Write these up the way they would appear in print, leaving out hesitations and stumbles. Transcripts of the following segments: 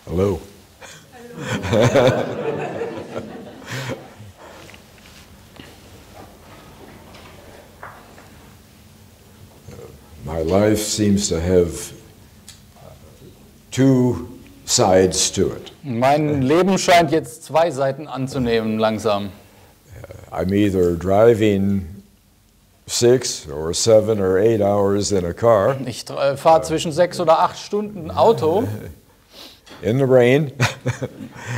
Hello. My life seems to have two sides to it. Mein Leben scheint jetzt zwei Seiten anzunehmen, langsam. I'm either driving 6 or 7 or 8 hours in a car. Ich fahre zwischen 6 oder 8 Stunden Auto. In the rain.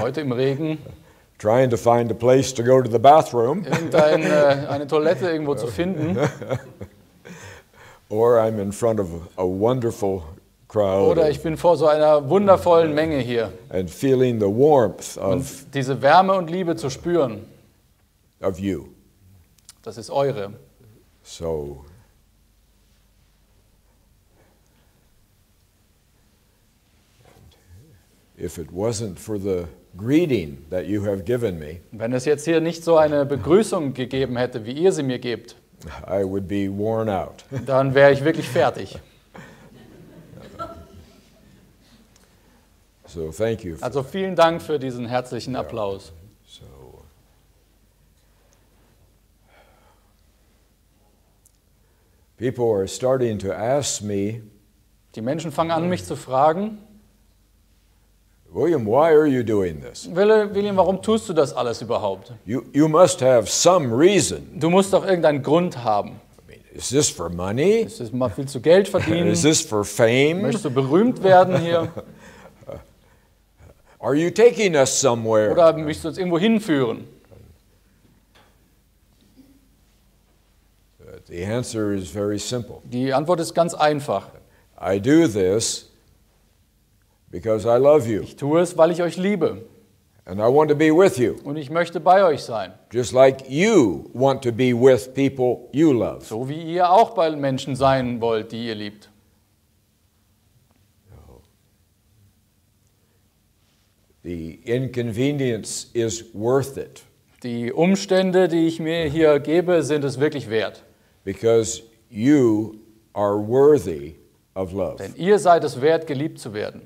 Heute im Regen. Trying to find a place to go to the bathroom. Eine Toilette irgendwo zu finden. Or I'm in front of a wonderful crowd. Oder ich bin vor so einer wundervollen Menge hier. And feeling the warmth Und of diese Wärme und Liebe zu spüren. of you. Das ist eure. So if it wasn't for the greeting that you have given me, Wenn es jetzt hier nicht so eine Begrüßung gegeben hätte, wie ihr sie mir gebt, I would be worn out. dann wäre ich wirklich fertig. So thank you. Also vielen Dank für diesen herzlichen Applaus. So people are starting to ask me, Die Menschen fangen an, mich zu fragen, William, why are you doing this? William, warum tust du das alles überhaupt? You must have some reason. Du musst doch irgendeinen Grund haben. I mean, is this for money? Ist es mal viel zu Geld verdienen? Is this for fame? Möchtest du berühmt werden hier? Are you taking us somewhere? Oder möchtest du uns irgendwo hinführen? The answer is very simple. Die Antwort ist ganz einfach. I do this because I love you Ich tue es, weil ich euch liebe. and I want to be with you, Und ich möchte bei euch sein. just like you want to be with people you love. So wie ihr auch bei Menschen sein wollt, die ihr liebt. The inconvenience is worth it Die Umstände, die ich mir hier gebe, sind es wirklich wert. because you are worthy of love. Denn ihr seid es wert, geliebt zu werden.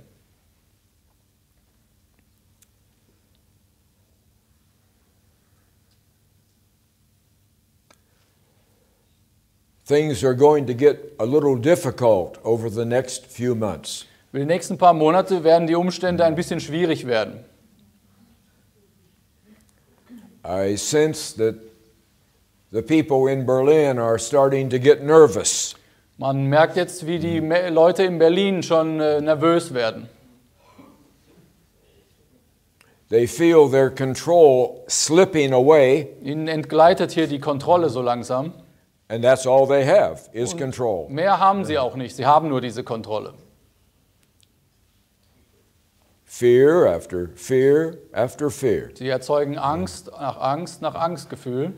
Things are going to get a little difficult over the next few months. Für die nächsten paar Monate werden die Umstände ein bisschen schwierig werden. I sense that the people in Berlin are starting to get nervous. Man merkt jetzt, wie die Leute in Berlin schon nervös werden. They feel their control slipping away, Ihnen entgleitet hier die Kontrolle so langsam. and that's all they have is control. Mehr haben sie auch nicht. Sie haben nur diese Kontrolle. Fear after fear after fear Sie erzeugen Angst nach Angstgefühl.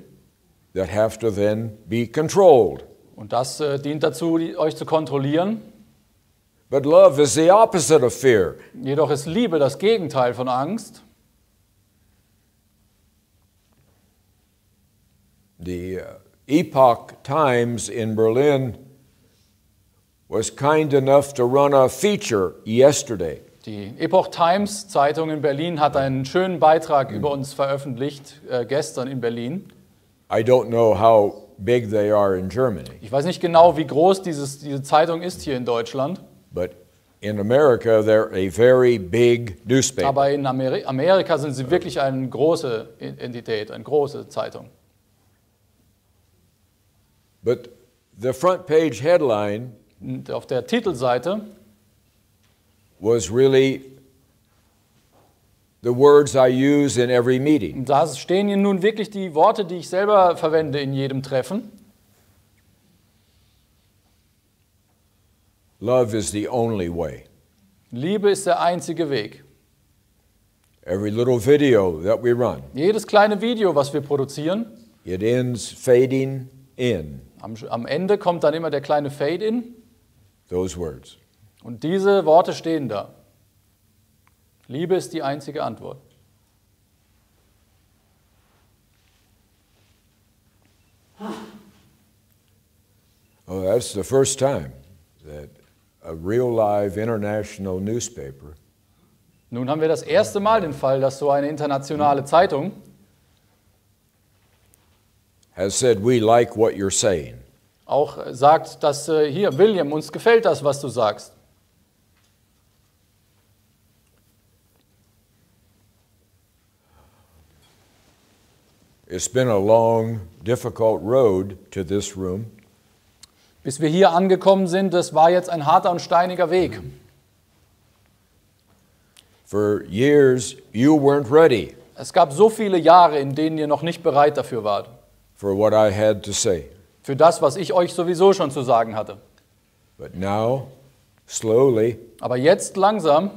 that have to then be controlled. Und das dient dazu, euch zu kontrollieren. But love is the opposite of fear. Jedoch ist Liebe das Gegenteil von Angst. The Epoch Times in Berlin was kind enough to run a feature yesterday. Die Epoch Times Zeitung in Berlin hat einen schönen Beitrag über uns veröffentlicht, gestern in Berlin. I don't know how big they are in Germany, Ich weiß nicht genau, wie groß diese Zeitung ist hier in Deutschland, but in America they're a very big newspaper. aber in Amerika sind sie wirklich eine große Entität, eine große Zeitung. But the front page headline Und auf der Titelseite was really the words I use in every meeting. da stehen hier nun wirklich die Worte, die ich selber verwende in jedem Treffen. Love is the only way. Liebe ist der einzige Weg. Every little video that we run, Jedes kleine Video, was wir produzieren, it ends fading in am Ende kommt dann immer der kleine Fade-in those words. und diese Worte stehen da. Liebe ist die einzige Antwort. Oh, that's the first time that a real live international newspaper Nun haben wir das erste Mal den Fall, dass so eine internationale Zeitung has said, we like what you're saying. auch sagt, dass hier, William, uns gefällt das, was du sagst. It's been a long, difficult road to this room. Bis wir hier angekommen sind, das war jetzt ein harter und steiniger Weg. For years, you weren't ready Es gab so viele Jahre, in denen ihr noch nicht bereit dafür wart. for what I had to say. Für das, was ich euch sowieso schon zu sagen hatte. But now, slowly, Aber jetzt langsam,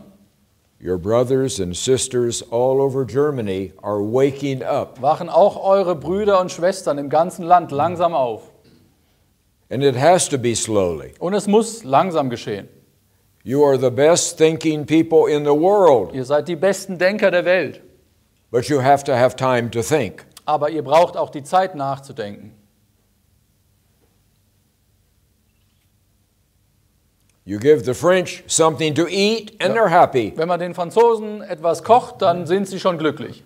your brothers and sisters all over Germany are waking up. wachen auch eure Brüder und Schwestern im ganzen Land langsam auf. And it has to be slowly. Und es muss langsam geschehen. You are the best thinking people in the world, Ihr seid die besten Denker der Welt. but you have to have time to think. Aber ihr braucht auch die Zeit nachzudenken. You give the French something to eat and they're happy. Wenn man den Franzosen etwas kocht, dann sind sie schon glücklich.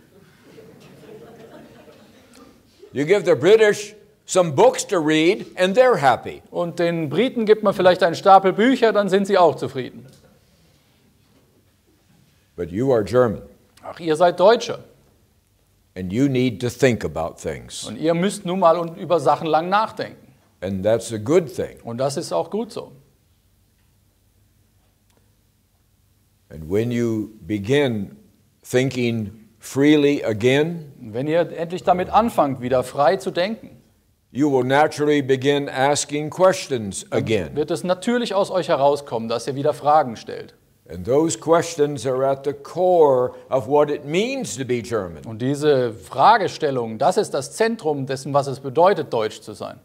You give the British some books to read and they're happy. Und den Briten gibt man vielleicht einen Stapel Bücher, dann sind sie auch zufrieden. But you are German Ach, ihr seid Deutsche. and you need to think about things. Und ihr müsst nun mal über Sachen lang nachdenken. And that's a good thing. Und das ist auch gut so. And when you begin thinking freely again, Und wenn ihr endlich damit anfangt, wieder frei zu denken, you will naturally begin asking questions again. wird es natürlich aus euch herauskommen, dass ihr wieder Fragen stellt. And those questions are at the core of what it means to be German. Und diese Fragestellung, das ist das Zentrum dessen, was es bedeutet, Deutsch zu sein.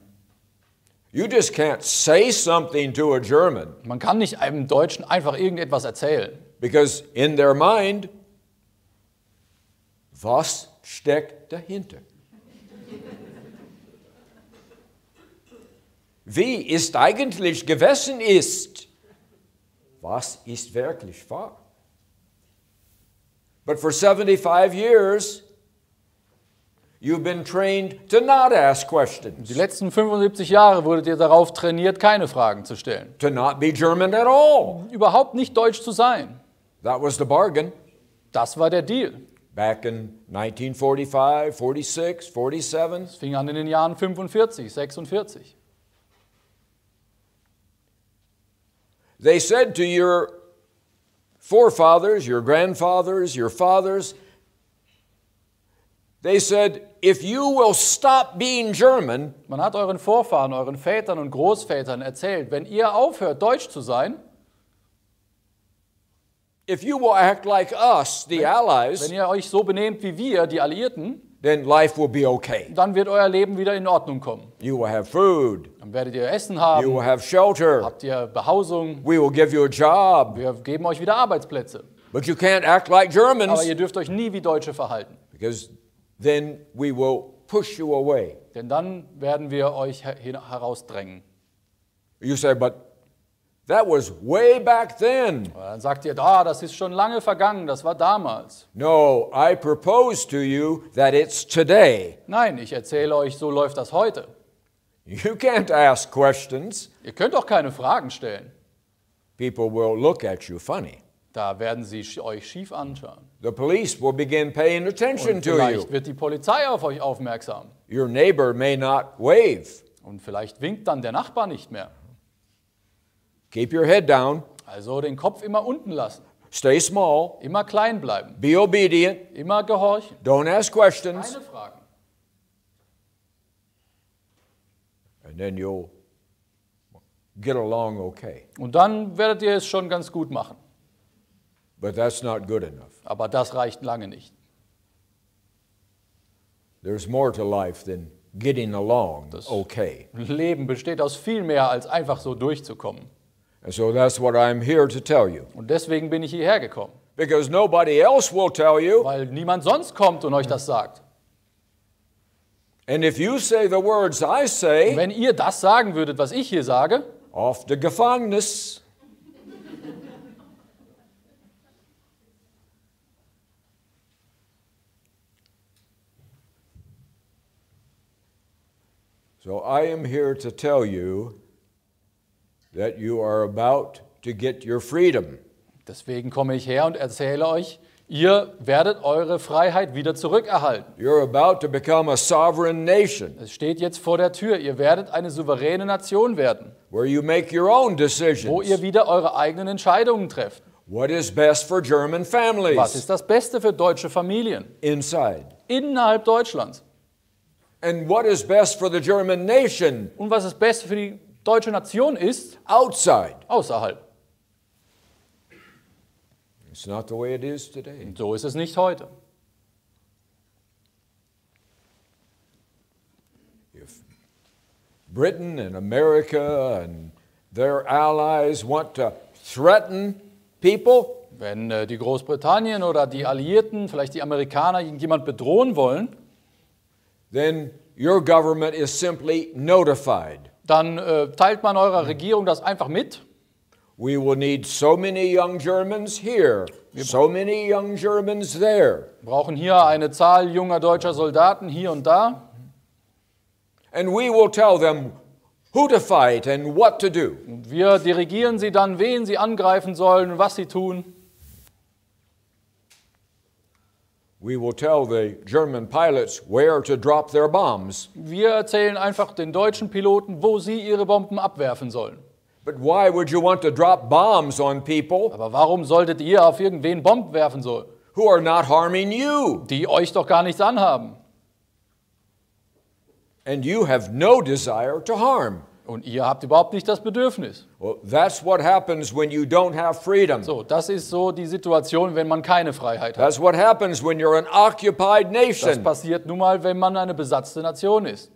You just can't say something to a German Man kann nicht einem Deutschen einfach irgendetwas erzählen. because in their mind, was steckt dahinter? Wie ist eigentlich gewesen ist? Was ist wirklich wahr? But for 75 years, you've been trained to not ask questions, Die letzten 75 Jahre wurdet ihr darauf trainiert, keine Fragen zu stellen. to not be German at all. Überhaupt nicht deutsch zu sein. That was the bargain Das war der Deal. back in 1945, 46, 47. Es fing an in den Jahren 45, 46. They said to your forefathers, your grandfathers, your fathers, they said, if you will stop being German, Man hat euren Vorfahren, euren Vätern und Großvätern erzählt, wenn ihr aufhört, deutsch zu sein, if you will act like us, the Allies, wenn ihr euch so benehmt wie wir, die Alliierten, then life will be okay. dann wird euer Leben wieder in Ordnung kommen. You will have food. Dann werdet ihr Essen You haben, will have shelter. habt ihr Behausung, We will give you a job. wir geben euch wieder Arbeitsplätze. But you can't act like Aber Germans ihr dürft euch nie wie Deutsche verhalten, because then we will push you away. denn dann werden wir euch herausdrängen. You say, but that was way back then. Dann sagt ihr, das ist schon lange vergangen, das war damals. No, I propose to you that it's today. Nein, ich erzähle euch, so läuft das heute. You can't ask questions. Ihr könnt auch keine Fragen stellen. People will look at you funny. Da werden sie euch schief anschauen. The police will begin paying attention Und to you. vielleicht wird die Polizei auf euch aufmerksam. Your neighbor may not wave. Und vielleicht winkt dann der Nachbar nicht mehr. Keep your head down. Also den Kopf immer unten lassen. Stay small. Immer klein bleiben. Be obedient. Immer gehorchen. Don't ask questions. Keine Fragen. And then you'll get along okay. Und dann werdet ihr es schon ganz gut machen. But that's not good enough. Aber das reicht lange nicht. There's more to life than getting along okay. Leben besteht aus viel mehr, als einfach so durchzukommen. And so that's what I'm here to tell you. Und deswegen bin ich hierher gekommen. Because nobody else will tell you. Weil niemand sonst kommt und euch das sagt. And if you say the words I say, Wenn ihr das sagen würdet, was ich hier sage, auf der Gefängnis. So I am here to tell you that you are about to get your freedom. Deswegen komme ich her und erzähle euch, ihr werdet eure Freiheit wieder zurückerhalten. You're about to become a sovereign nation Es steht jetzt vor der Tür, ihr werdet eine souveräne Nation werden, where you make your own wo decisions. ihr wieder eure eigenen Entscheidungen trefft. What is best for German Was families ist das Beste für deutsche Familien inside? innerhalb Deutschlands? And what is best for the German nation Und was das Beste für die deutsche Nation ist, outside? außerhalb. It's not the way it is today. Und so ist es nicht heute. If Britain and America and their allies want to threaten people, Wenn die Großbritannien oder die Alliierten, vielleicht die Amerikaner, irgendjemand bedrohen wollen, then your government is simply notified. dann teilt man eurer Regierung das einfach mit. We will need so many young Germans here, so many young Germans there. Wir brauchen hier eine Zahl junger deutscher Soldaten hier und da. And we will tell them who to fight and what to do. Und wir dirigieren sie dann, wen sie angreifen sollen und was sie tun. We will tell the German pilots where to drop their bombs. Wir erzählen einfach den deutschen Piloten, wo sie ihre Bomben abwerfen sollen. But why would you want to drop bombs on people Aber warum solltet ihr auf irgendwen Bomben werfen sollen, who are not harming you? die euch doch gar nichts anhaben? And you have no desire to harm. Und ihr habt überhaupt nicht das Bedürfnis. Well, that's what happens when you don't have freedom. So, das ist so die Situation, wenn man keine Freiheit hat. That's what happens when you're an occupied Das nation. passiert nun mal, wenn man eine besatzte Nation ist.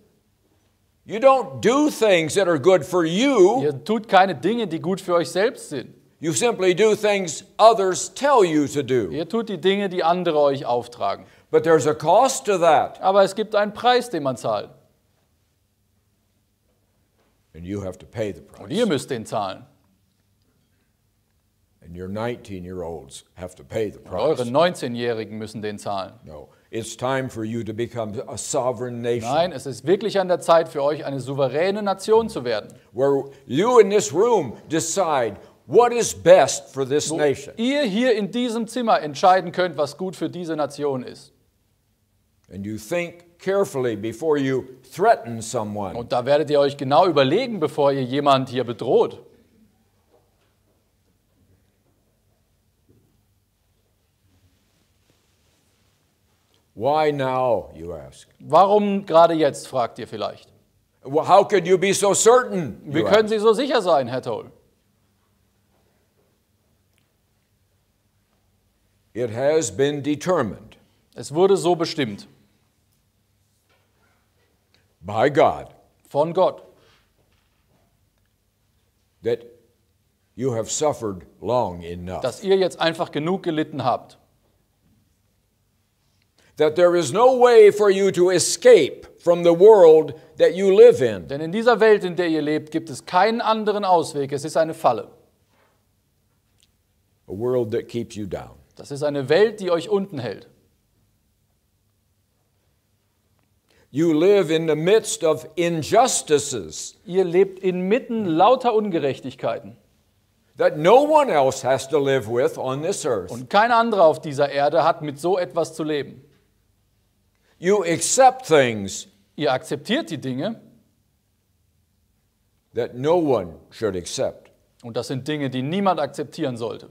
You don't do things that are good for you. Ihr tut keine Dinge, die gut für euch selbst sind. You simply do things others tell you to do. Ihr tut die Dinge, die andere euch auftragen. But there's a cost to that. Aber es gibt einen Preis, den man zahlt. And you have to pay the Und ihr price. müsst den zahlen. And your 19-year-olds have to pay the Und eure price. 19-Jährigen müssen den zahlen. No, it's time for you to become a sovereign nation. Nein, es ist wirklich an der Zeit für euch, eine souveräne Nation zu werden. Where you in this room decide what is best for this Wo nation. ihr hier in diesem Zimmer entscheiden könnt, was gut für diese Nation ist. And you think carefully before you threaten someone. Und da werdet ihr euch genau überlegen, bevor ihr jemand hier bedroht. Why now, you ask? Warum gerade jetzt, fragt ihr vielleicht. Well, how could you be so certain? Wie you können ask? Sie so sicher sein, Herr Toel? It has been determined Es wurde so bestimmt by God von Gott, that you have suffered long enough. dass ihr jetzt einfach genug gelitten habt. That there is no way for you to escape from the world that you live in. Denn in dieser Welt, in der ihr lebt, gibt es keinen anderen Ausweg. Es ist eine Falle. A world that keeps you down. Das ist eine Welt, die euch unten hält. You live in the midst of injustices Ihr lebt inmitten lauter Ungerechtigkeiten. that no one else has to live with on this earth. Und kein anderer auf dieser Erde hat mit so etwas zu leben. You accept things Ihr akzeptiert die Dinge that no one should accept. und das sind Dinge, die niemand akzeptieren sollte.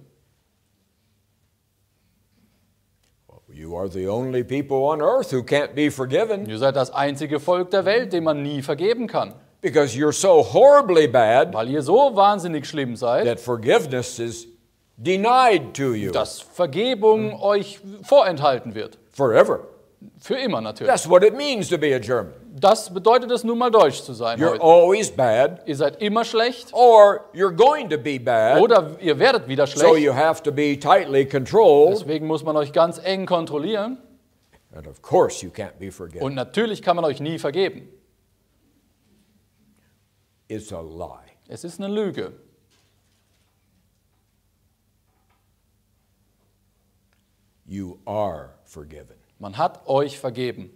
You are the only people on earth who can't be forgiven Ihr seid das einzige Volk der Welt, dem man nie vergeben kann, because you're so horribly bad weil ihr so wahnsinnig schlimm seid, that forgiveness is denied to you dass Vergebung euch vorenthalten wird. forever. Für immer natürlich. That's what it means to be a German. Das bedeutet es nun mal, Deutsch zu sein You're heute. always bad, Ihr seid immer schlecht or you're going to be bad, oder ihr werdet wieder so schlecht. you have to be tightly controlled, Deswegen muss man euch ganz eng kontrollieren. and of course you can't be forgiven. Und natürlich kann man euch nie vergeben. It's a lie. Es ist eine Lüge. You are forgiven. Man hat euch vergeben.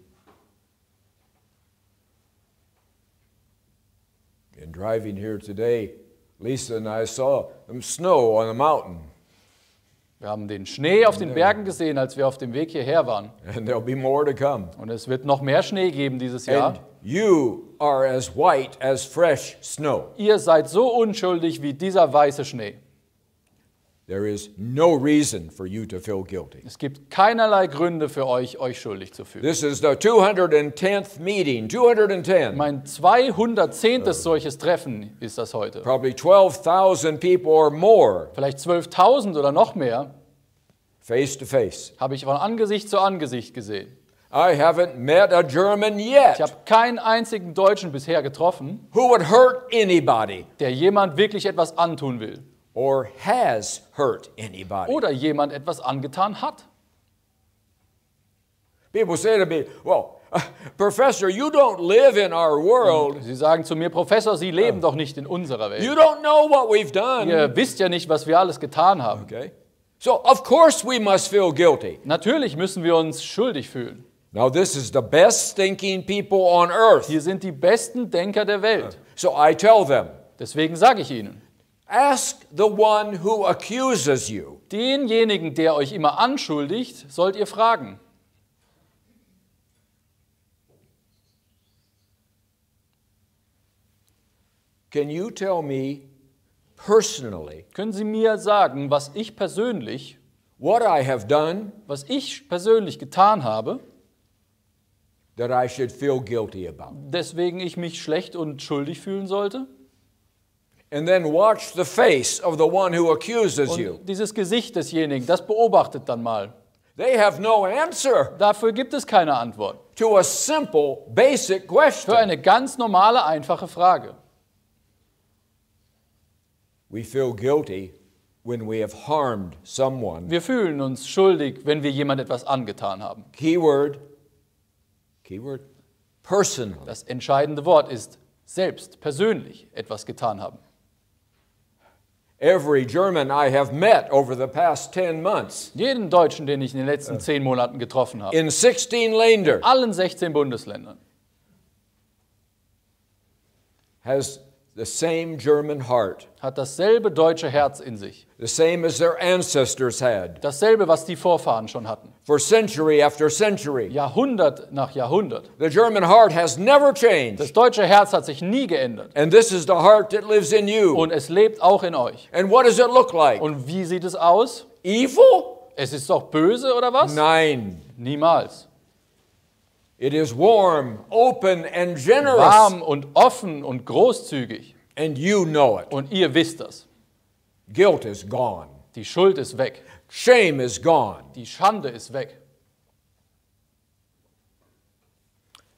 And driving here today, Lisa and I saw some snow on the mountain. Wir haben den Schnee auf den Bergen gesehen, als wir auf dem Weg hierher waren. And there'll be more to come. Und es wird noch mehr Schnee geben dieses Jahr. And you are as white as fresh snow. Ihr seid so unschuldig wie dieser weiße Schnee. There is no reason for you to feel guilty. Es gibt keinerlei Gründe für euch, euch schuldig zu fühlen. This is the 210th meeting, 210. Mein 210. solches Treffen ist das heute. Probably 12,000 people or more, Vielleicht 12.000 oder noch mehr face to face. habe ich von Angesicht zu Angesicht gesehen. I haven't met a German Ich yet habe keinen einzigen Deutschen bisher getroffen, who would hurt anybody der jemand wirklich etwas antun will or has hurt anybody. oder jemand etwas angetan hat. People say to me, well, Professor, you don't live in our world. Sie sagen zu mir, Professor, Sie leben doch nicht in unserer Welt. You don't know what we've done. Ihr wisst ja nicht, was wir alles getan haben. Okay? So, of course we must feel guilty. Natürlich müssen wir uns schuldig fühlen. Now, this is the best thinking people on earth. Hier sind die besten Denker der Welt. So I tell them, Deswegen sage ich Ihnen, ask the one who accuses you. denjenigen, der euch immer anschuldigt, sollt ihr fragen. Can you tell me personally Können Sie mir sagen, was ich persönlich getan habe, that I should feel guilty about? deswegen ich mich schlecht und schuldig fühlen sollte? And then watch the face of the one who accuses you. Und dieses Gesicht desjenigen, das beobachtet dann mal. They have no answer Dafür gibt es keine Antwort. to a simple, basic Für question. eine ganz normale, einfache Frage. We feel guilty when we have harmed someone. Wir fühlen uns schuldig, wenn wir jemand etwas angetan haben. Keyword, personally. Das entscheidende Wort ist selbst, persönlich etwas getan haben. Every German I have met over the past 10 months Jeden Deutschen, den ich in den letzten 10 Monaten getroffen habe, in 16 Länder allen 16 Bundesländern, has the same German heart, hat dasselbe deutsche Herz in sich. the same as their ancestors had Dasselbe, was die Vorfahren schon hatten. for century after century. Jahrhundert nach Jahrhundert. The German heart has never Das changed, deutsche Herz hat sich nie geändert. and this is the heart that lives in you. Und es lebt auch in euch. And what does it look like? Und wie sieht es aus? Evil? Es ist doch böse oder was? Nein. Niemals. It is warm, open, and generous, Warm und offen und großzügig. and you know it. Und ihr wisst das. Guilt is gone. Die Schuld ist weg. Shame is gone. Die Schande ist weg.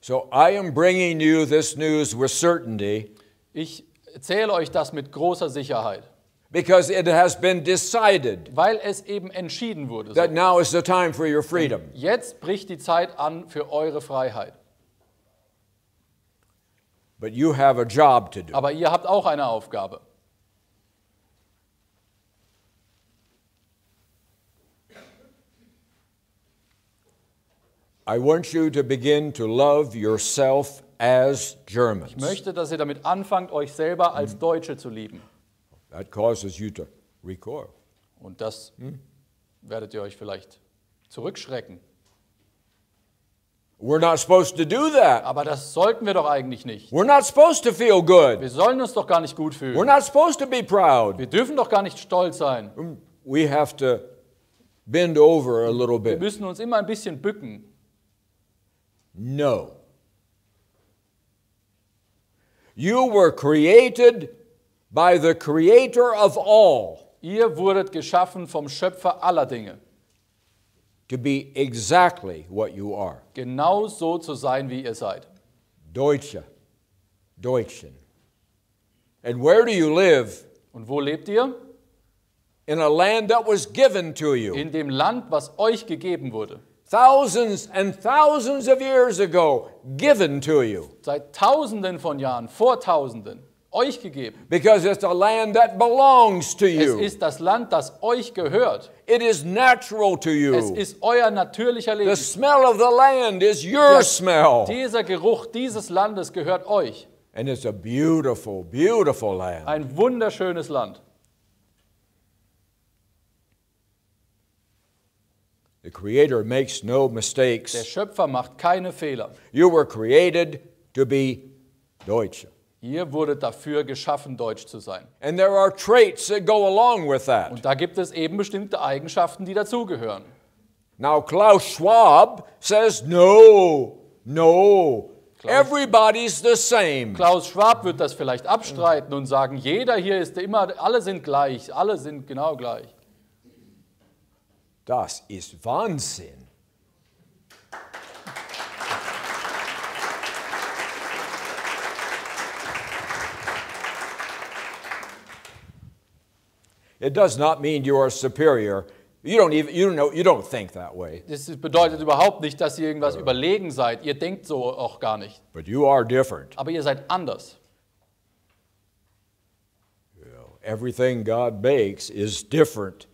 So I am bringing you this news with certainty Ich erzähle euch das mit großer Sicherheit, because it has been decided weil es eben entschieden wurde. So. that now is the time for your freedom. Jetzt bricht die Zeit an für eure Freiheit. But you have a job to do. Aber ihr habt auch eine Aufgabe. I want you to begin to love yourself as Germans. Ich möchte, dass ihr damit anfangt, euch selber als Deutsche zu lieben. That causes you to recoil. Und das werdet ihr euch vielleicht zurückschrecken. We're not supposed to do that. Aber das sollten wir doch eigentlich nicht. We're not supposed to feel good. Wir sollen uns doch gar nicht gut We're fühlen. not supposed to be proud. Wir dürfen doch gar nicht stolz sein. We have to bend over a little Wir bit. müssen uns immer ein bisschen bücken. No. You were created by the creator of all Ihr wurdet geschaffen vom Schöpfer aller Dinge. to be exactly what you are. Genau so zu sein, wie ihr seid. Deutsche, Deutschen. And where do you live? Und wo lebt ihr? In a land that was given to you. In dem Land, was euch gegeben wurde. Thousands and thousands of years ago, given to you. Seit Tausenden von Jahren, vor Tausenden, euch gegeben. Because it's a land that belongs to Es you. ist das Land, das euch gehört. It is natural to Es you. ist euer natürlicher The Leben. smell of the land is your smell. Dieser Geruch dieses Landes gehört euch. And it's a beautiful, beautiful land. Ein wunderschönes Land. The Creator makes no Der mistakes. Schöpfer macht keine Fehler. You were created to be Deutsche. Ihr wurdet dafür geschaffen, deutsch zu sein. And there are traits that go along with that. Und da gibt es eben bestimmte Eigenschaften, die dazugehören. Now Klaus Schwab says no, no. Everybody's the same. Klaus Schwab wird das vielleicht abstreiten und sagen, jeder hier ist immer, alle sind gleich, alle sind genau gleich. Das ist Wahnsinn. It does not mean you are superior. You don't think that way. Das bedeutet überhaupt nicht, dass ihr irgendwas überlegen seid. Ihr denkt so auch gar nicht. But you are different. Aber ihr seid anders. Everything God makes is different,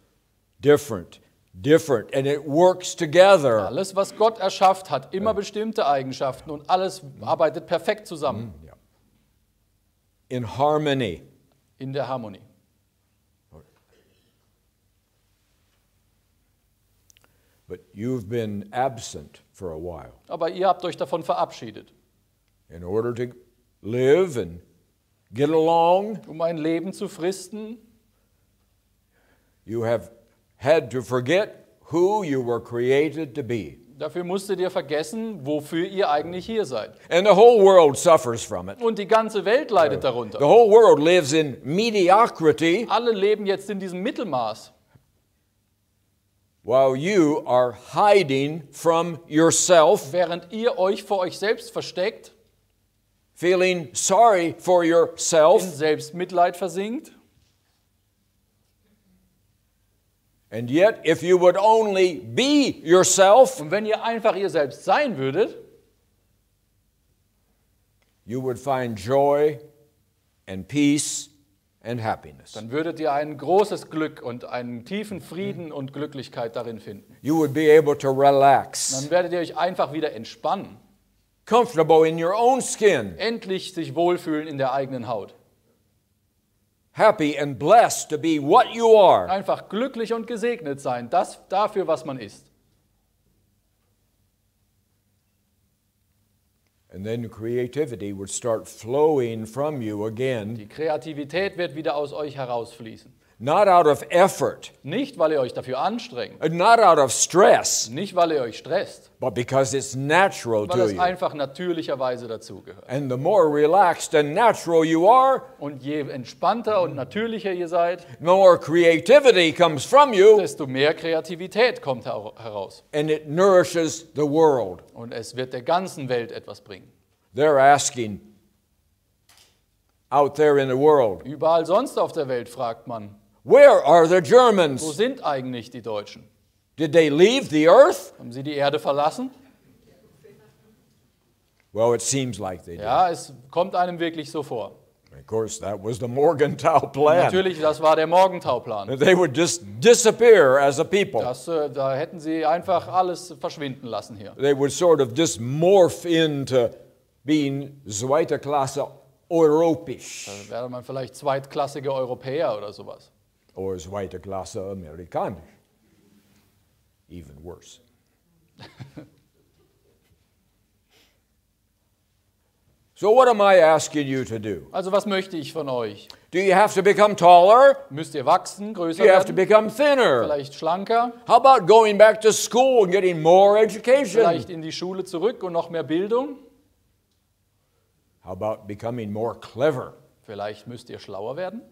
different, different, and it works together. Alles, was Gott erschafft, hat immer bestimmte Eigenschaften und alles arbeitet perfekt zusammen. In harmony. In der Harmonie. But you've been absent for a while. Aber ihr habt euch davon verabschiedet. In order to live and get along, Um ein Leben zu fristen, you have had to forget who you were created to be. dafür musstet ihr vergessen, wofür ihr eigentlich hier seid. And the whole world suffers from it. Und die ganze Welt leidet The darunter. whole world lives in mediocrity Alle leben jetzt in diesem Mittelmaß, while you are hiding from yourself, während ihr euch vor euch selbst versteckt, feeling sorry for in yourself, Selbstmitleid versinkt. and yet if you would only be yourself, Und wenn ihr einfach ihr selbst sein würdet, you would find joy and peace and happiness. dann würdet ihr ein großes Glück und einen tiefen Frieden und Glücklichkeit darin finden. You would be able to relax, Dann werdet ihr euch einfach wieder entspannen, comfortable in your own skin, endlich sich wohlfühlen in der eigenen Haut. happy and blessed to be what you are. Einfach glücklich und gesegnet sein, das dafür, was man ist. And then creativity would start flowing from you again, Die Kreativität wird wieder aus euch herausfließen. not out of effort, Nicht, weil ihr euch dafür anstrengt, not out of stress, nicht, weil ihr euch stresst, but because it's natural weil to es you. einfach natürlicherweise dazugehört. And the more relaxed and natural you are, Und je entspannter und natürlicher ihr seid, the more creativity comes from you, desto mehr Kreativität kommt heraus. and it nourishes the world. Und es wird der ganzen Welt etwas bringen. They're asking out there in the world, Überall sonst auf der Welt fragt man, where are the wo Germans? sind eigentlich die Deutschen? Did they leave the earth? Haben sie die Erde verlassen? Well, it seems like they did. Ja, es kommt einem wirklich so vor. Of course, that was the Morgenthau plan. Natürlich, das war der Morgentauplan. That they would just disappear as a people. Da hätten sie einfach alles verschwinden lassen hier. They would sort of just morph into being zweite Klasse europäisch Da wäre man vielleicht zweitklassige Europäer oder sowas. or zweite Klasse amerikanisch. Even worse. So what am I asking you to do? Also was möchte ich von euch? Do you have to become taller? Müsst ihr wachsen, Do größer you have to werden, become thinner? vielleicht schlanker, How about going back to school and getting more education? vielleicht in die Schule zurück und noch mehr Bildung? How about becoming more clever? Vielleicht müsst ihr schlauer werden?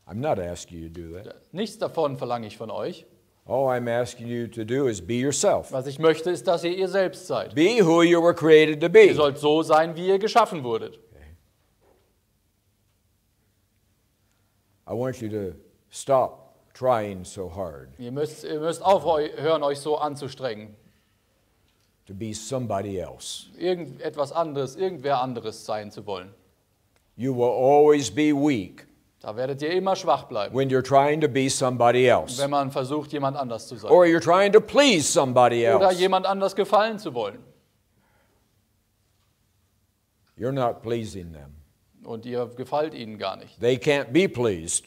I'm not asking you to do that. Nichts davon verlange ich von euch. All I'm asking you to do is be yourself. Was ich möchte, ist, dass ihr ihr selbst seid. Be who you were created to Ihr be. sollt so sein, wie ihr geschaffen wurdet. I want you to stop trying so hard Ihr müsst aufhören, euch so anzustrengen. to be somebody else. Irgendetwas anderes, irgendwer anderes sein zu wollen. You will always be weak Da werdet ihr immer schwach bleiben, when you're trying to be somebody else. wenn man versucht, jemand anders zu sein. Or you're trying to please somebody Oder else. jemand anders gefallen zu wollen. you're not pleasing them. Und ihr gefällt ihnen gar nicht. They can't be pleased,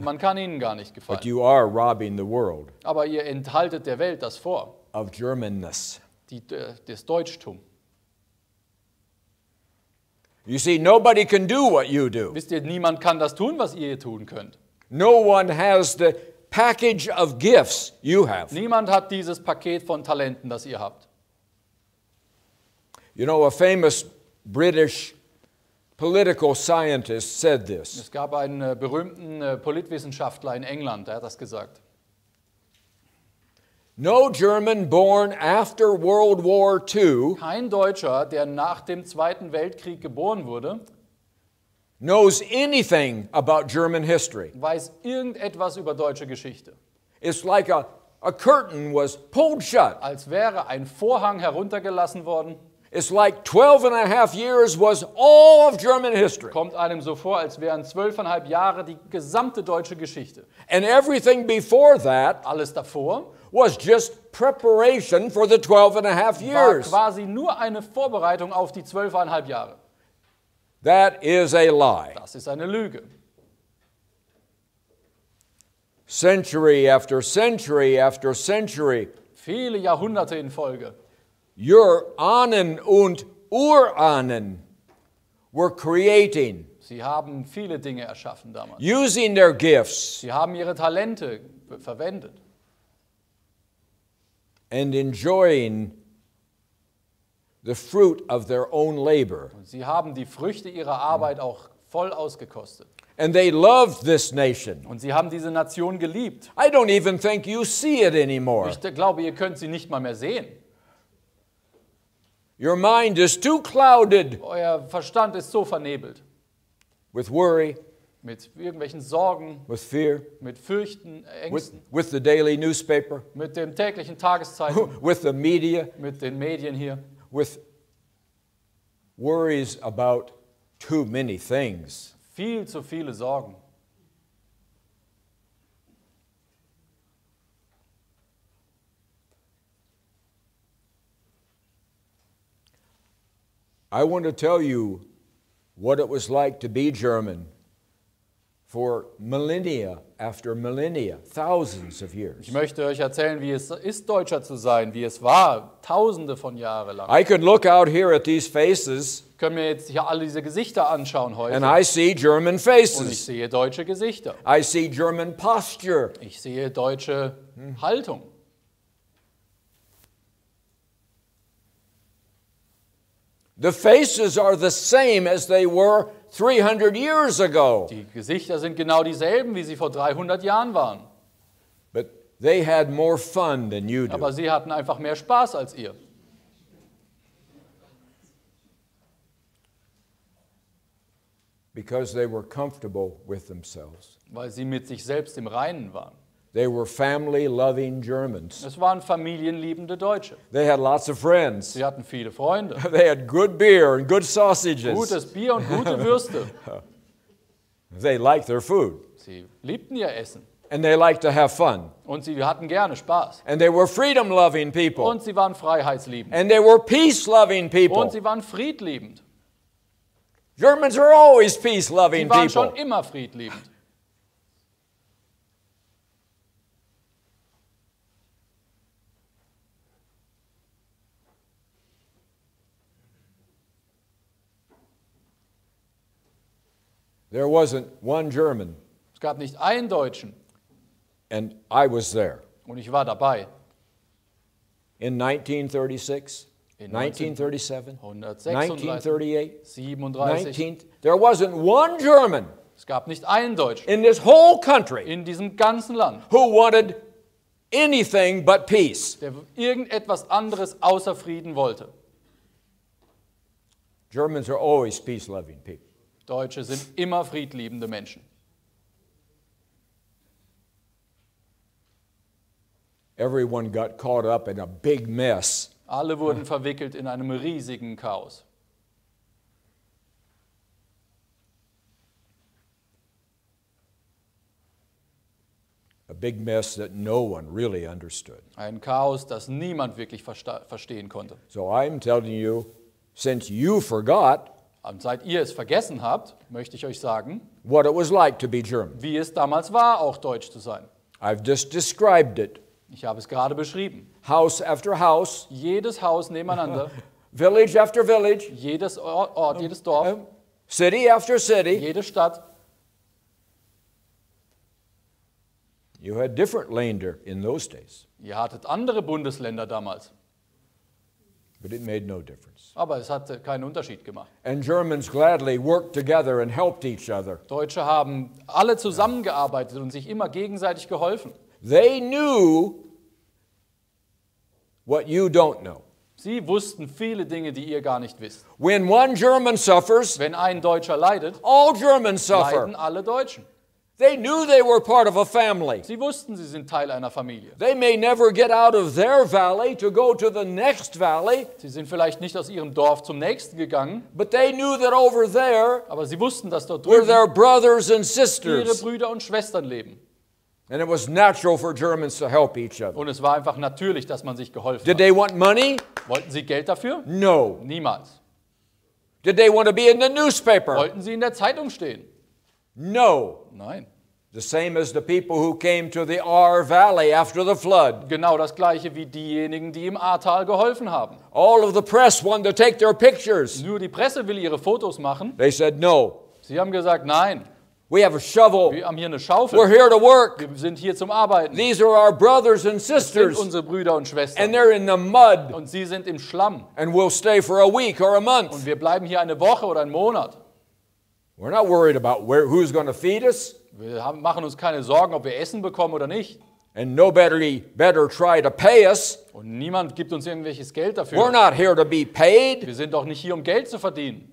Man kann ihnen gar nicht but gefallen. you are robbing the world Aber ihr enthaltet der Welt das vor, of Germanness. das Deutschtum. You see, nobody can do what you do. Wisst ihr, niemand kann das tun, was ihr tun könnt. No one has the package of gifts you have. Niemand hat dieses Paket von Talenten, das ihr habt. You know, a famous British political scientist said this. Es gab einen berühmten Politwissenschaftler in England, der hat das gesagt. No German born after World War II Kein Deutscher, der nach dem Zweiten Weltkrieg geboren wurde, knows anything about German history. weiß irgendetwas über deutsche Geschichte. It's like a curtain was pulled shut. Als wäre ein Vorhang heruntergelassen worden. It's like 12 and a half years was all of German history. Kommt einem so vor, als wären 12,5 Jahre die gesamte deutsche Geschichte. And everything before that Alles davor was just preparation for the 12 and a half war years. quasi nur eine Vorbereitung auf die 12,5 Jahre. That is a lie. Das ist eine Lüge. Century after century after century, Viele Jahrhunderte in Folge. your Ahnen und Urahnen were creating, Sie haben viele Dinge erschaffen damals. using their gifts Sie haben ihre Talente verwendet and enjoying the fruit of their own labor. und sie haben die Früchte ihrer Arbeit auch voll ausgekostet. And they loved this nation. Und sie haben diese Nation geliebt. I don't even think you see it anymore. Ich glaube, ihr könnt sie nicht mal mehr sehen. Your mind is too clouded Euer Verstand ist so vernebelt with worry, mit irgendwelchen Sorgen, with fear, mit Fürchten, Ängsten, with the daily newspaper, mit dem täglichen Tageszeitung, with the media, mit den Medien hier, with worries about too many things. viel zu viele Sorgen. I want to tell you what it was like to be German for millennia after millennia, thousands of years. Ich möchte euch erzählen, wie es ist, Deutscher zu sein, wie es war, Tausende von Jahren lang. I can look out here at these faces Können wir jetzt hier alle diese Gesichter anschauen heute? and I see German Und ich faces. sehe deutsche Gesichter. I see German posture. Ich sehe deutsche Haltung. The faces are the same as they were 300 years ago, Die Gesichter sind genau dieselben, wie sie vor 300 Jahren waren. but they had more fun than you do. Aber sie hatten einfach mehr Spaß als ihr. Because they were comfortable with themselves. Weil sie mit sich selbst im Reinen waren. They were family-loving Germans. Es waren familienliebende Deutsche. They had lots of friends. Sie hatten viele Freunde. They had good beer and good sausages. Gutes Bier und gute Würste. They liked their food. Sie liebten ihr Essen. And they liked to have fun. Und sie hatten gerne Spaß. And they were freedom-loving people. Und sie waren freiheitsliebend. And they were peace-loving Und people. sie waren friedliebend. Germans are always Sie peace-loving waren people. schon immer friedliebend. There wasn't one German, Es gab nicht einen Deutschen. and I was there. Und ich war dabei. In 1936, In 1937, 1936, 1938, there wasn't one German Es gab nicht einen Deutschen in this whole country in diesem ganzen Land, who wanted anything but peace. der irgendetwas anderes außer Frieden wollte. Germans are always peace-loving people. Deutsche sind immer friedliebende Menschen. Everyone got caught up in a big mess. Alle wurden verwickelt in einem riesigen Chaos. A big mess that no one really understood. Ein Chaos, das niemand wirklich verstehen konnte. So I'm telling you, since you forgot, Und seit ihr es vergessen habt, möchte ich euch sagen, what it was like to be German. wie es damals war, auch deutsch zu sein. I've just described it. Ich habe es gerade beschrieben. House after house, Jedes Haus nebeneinander, village after village, jedes Ort, jedes Dorf, city after city. jede Stadt. You had different Länder in those days, Ihr hattet andere Bundesländer damals, but it made no difference. aber es hat keinen Unterschied gemacht. And Germans gladly worked together and helped each other. Deutsche haben alle zusammengearbeitet und sich immer gegenseitig geholfen. They knew what you don't know. Sie wussten viele Dinge, die ihr gar nicht wisst. When one German suffers, Wenn ein Deutscher leidet, all Germans suffer. leiden alle Deutschen. They knew they were part of a family. Sie wussten, sie sind Teil einer Familie. They may never get out of their valley to go to the next valley, Sie sind vielleicht nicht aus ihrem Dorf zum nächsten gegangen, but they knew that over there aber sie wussten, dass dort were drüben their brothers and ihre sisters. Brüder und Schwestern leben. And it was natural for Germans to help each other. Und es war einfach natürlich, dass man sich geholfen Did hat. they want money? Wollten sie Geld dafür? No. Niemals. Did they want to be in the newspaper? Wollten sie in der Zeitung stehen? No. Nein. The same as the people who came to the Our Valley after the flood. Genau das Gleiche wie diejenigen, die im Ahrtal geholfen haben. All of the press wanted to take their pictures. Nur die Presse will ihre Fotos machen. They said, no. Sie haben gesagt, nein, We have a shovel. wir haben hier eine We're Schaufel. here to work. Wir sind hier zum Arbeiten. These are our brothers and Das sind sisters. unsere Brüder und And Schwestern. they're in the mud. Und sie sind im Schlamm. And we'll stay for a week or a Und month. wir bleiben hier eine Woche oder einen Monat. We're not worried about who's going to feed us. Machen uns keine Sorgen, ob wir Essen bekommen oder nicht. And nobody better try to pay us. Und niemand gibt uns irgendwelches Geld We're dafür. not here to be paid. Wir sind doch nicht hier, um Geld zu verdienen.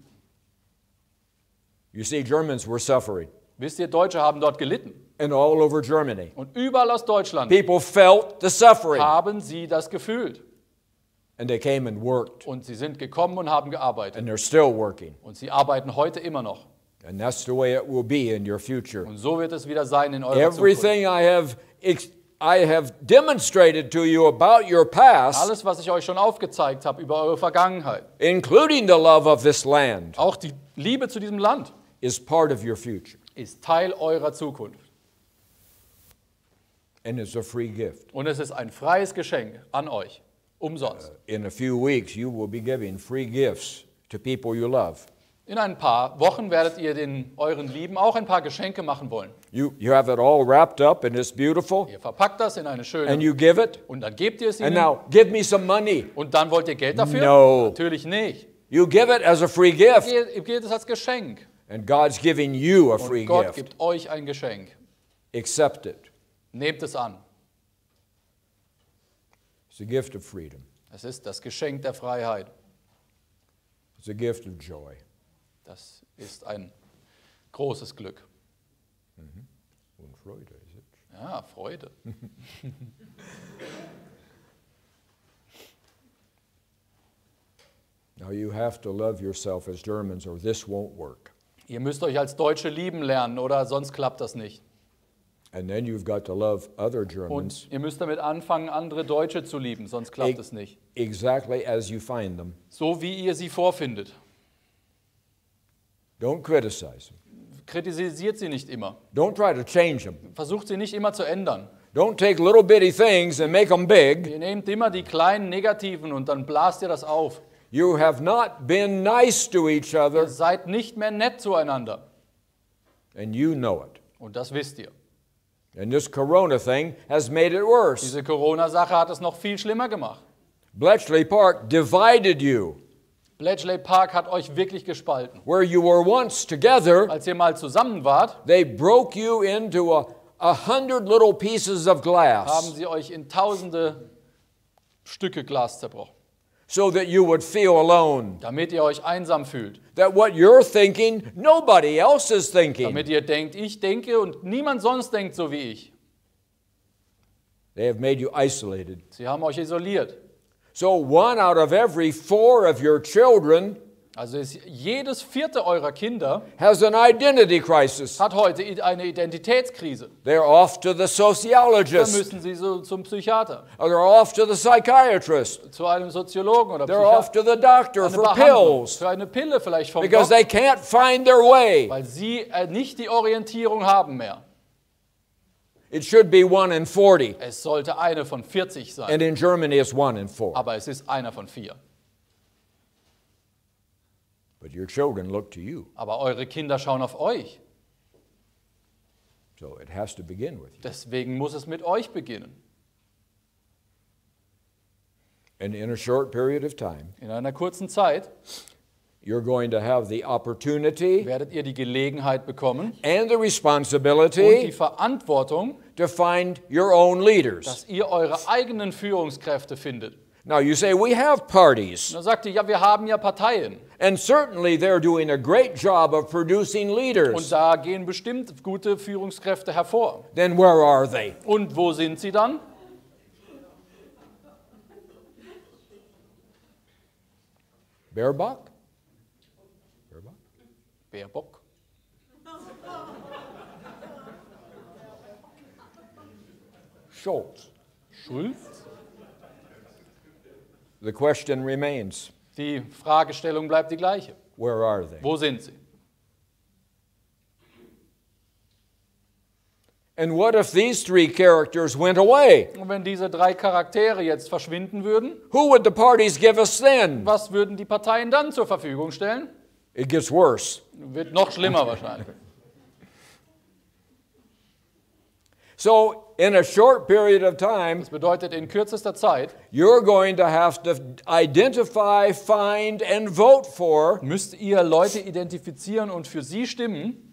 You see, Germans were suffering. Wisst ihr, Deutsche haben dort gelitten. And all over Germany. Und überall aus Deutschland People felt the suffering. haben sie das gefühlt. And they came and worked. Und sie sind gekommen und haben gearbeitet. And they're still working. Und sie arbeiten heute immer noch. And that's the way it will be in your future. Und so wird es wieder sein in eurer Zukunft. Everything I have demonstrated to you about your past, Alles, was ich euch schon aufgezeigt habe über eure Vergangenheit, including the love of this land, auch die Liebe zu diesem Land, is part of your future. ist Teil eurer Zukunft. And it's a free gift. Und es ist ein freies Geschenk an euch, umsonst. In a few weeks, you will be giving free gifts to people you love. In ein paar Wochen werdet ihr euren Lieben auch ein paar Geschenke machen wollen. You have it all wrapped up and it's beautiful, Ihr verpackt das in eine schöne and you give it, und dann gebt ihr es and ihnen. now give me some money. Und dann wollt ihr Geld dafür? No. Natürlich nicht. You give it as a free gift, Ihr gebt es als Geschenk. and God's giving you a free Und Gott gift. gibt euch ein Geschenk. Accept it. Nehmt es an. It's a gift of freedom. Es ist das Geschenk der Freiheit. It's a gift of joy. Das ist ein großes Glück. Und Freude, is it? Ja, Freude. Now you have to love yourself as Germans or this won't work. Ihr müsst euch als Deutsche lieben lernen, oder sonst klappt das nicht. And then you've got to love other Germans Und ihr müsst damit anfangen, andere Deutsche zu lieben, sonst klappt es nicht. exactly as you find them. So wie ihr sie vorfindet. Don't criticize them. Kritisiert sie nicht immer. Don't try to change them. Versucht sie nicht immer zu ändern. Don't take little bitty things and make them big. Ihr nehmt immer die kleinen Negativen und dann blast ihr das auf. You have not been nice to each Ihr other, seid nicht mehr nett zueinander. and you know it. Und das wisst ihr. And this corona thing has made it worse. Diese Corona-Sache hat es noch viel schlimmer gemacht. Bletchley Park divided you. Bletchley Park hat euch wirklich gespalten. Where you were once together, Als ihr mal zusammen wart, they broke you into 100 little pieces of haben glass sie euch in tausende Stücke Glas zerbrochen. so that you would feel alone. Damit ihr euch einsam fühlt. That what you're thinking, nobody else is thinking. Damit ihr denkt, ich denke und niemand sonst denkt so wie ich. They have made you isolated. Sie haben euch isoliert. So 1 out of every 4 of your children Also ist jedes vierte eurer Kinder has an identity crisis. hat heute eine Identitätskrise. They're off to the Dann sociologist. müssen sie so zum Psychiater, Or they're off to the psychiatrist. zu einem Soziologen oder They're off Psychiater. to the doctor Eine for Behandlung, pills für eine Pille vielleicht vom because Doktor, they can't find their way. weil sie nicht die Orientierung haben mehr. It should be 1 in 40, Es sollte eine von 40 sein, and in Germany it's 1 in 4. aber es ist einer von 4. But your children look to you, Aber eure Kinder schauen auf euch. so it has to begin with you. Deswegen muss es mit euch beginnen. And in a short period of time, In einer kurzen Zeit you're going to have the opportunity werdet ihr die Gelegenheit bekommen and the und die responsibility Verantwortung, to find your own leaders. dass ihr eure eigenen Führungskräfte findet. Now you say, we have parties, Und dann sagt ihr, ja, wir haben ja Parteien. and certainly they're doing a great job of producing Und leaders. da gehen bestimmt gute Führungskräfte hervor. Then where are they? Und wo sind sie dann? Baerbock? Baerbock? Baerbock. Schultz. Schulz? The question remains, Die Fragestellung bleibt die gleiche. where are they? Wo sind sie? And what if these 3 characters went away? Und wenn diese 3 Charaktere jetzt verschwinden würden, Who would the parties give us then? was würden die Parteien dann zur Verfügung stellen? It gets worse. Wird noch schlimmer wahrscheinlich. So, in a short period of time, Das bedeutet, in kürzester Zeit you're going to have to identify, find, and vote for müsst ihr Leute identifizieren und für sie stimmen,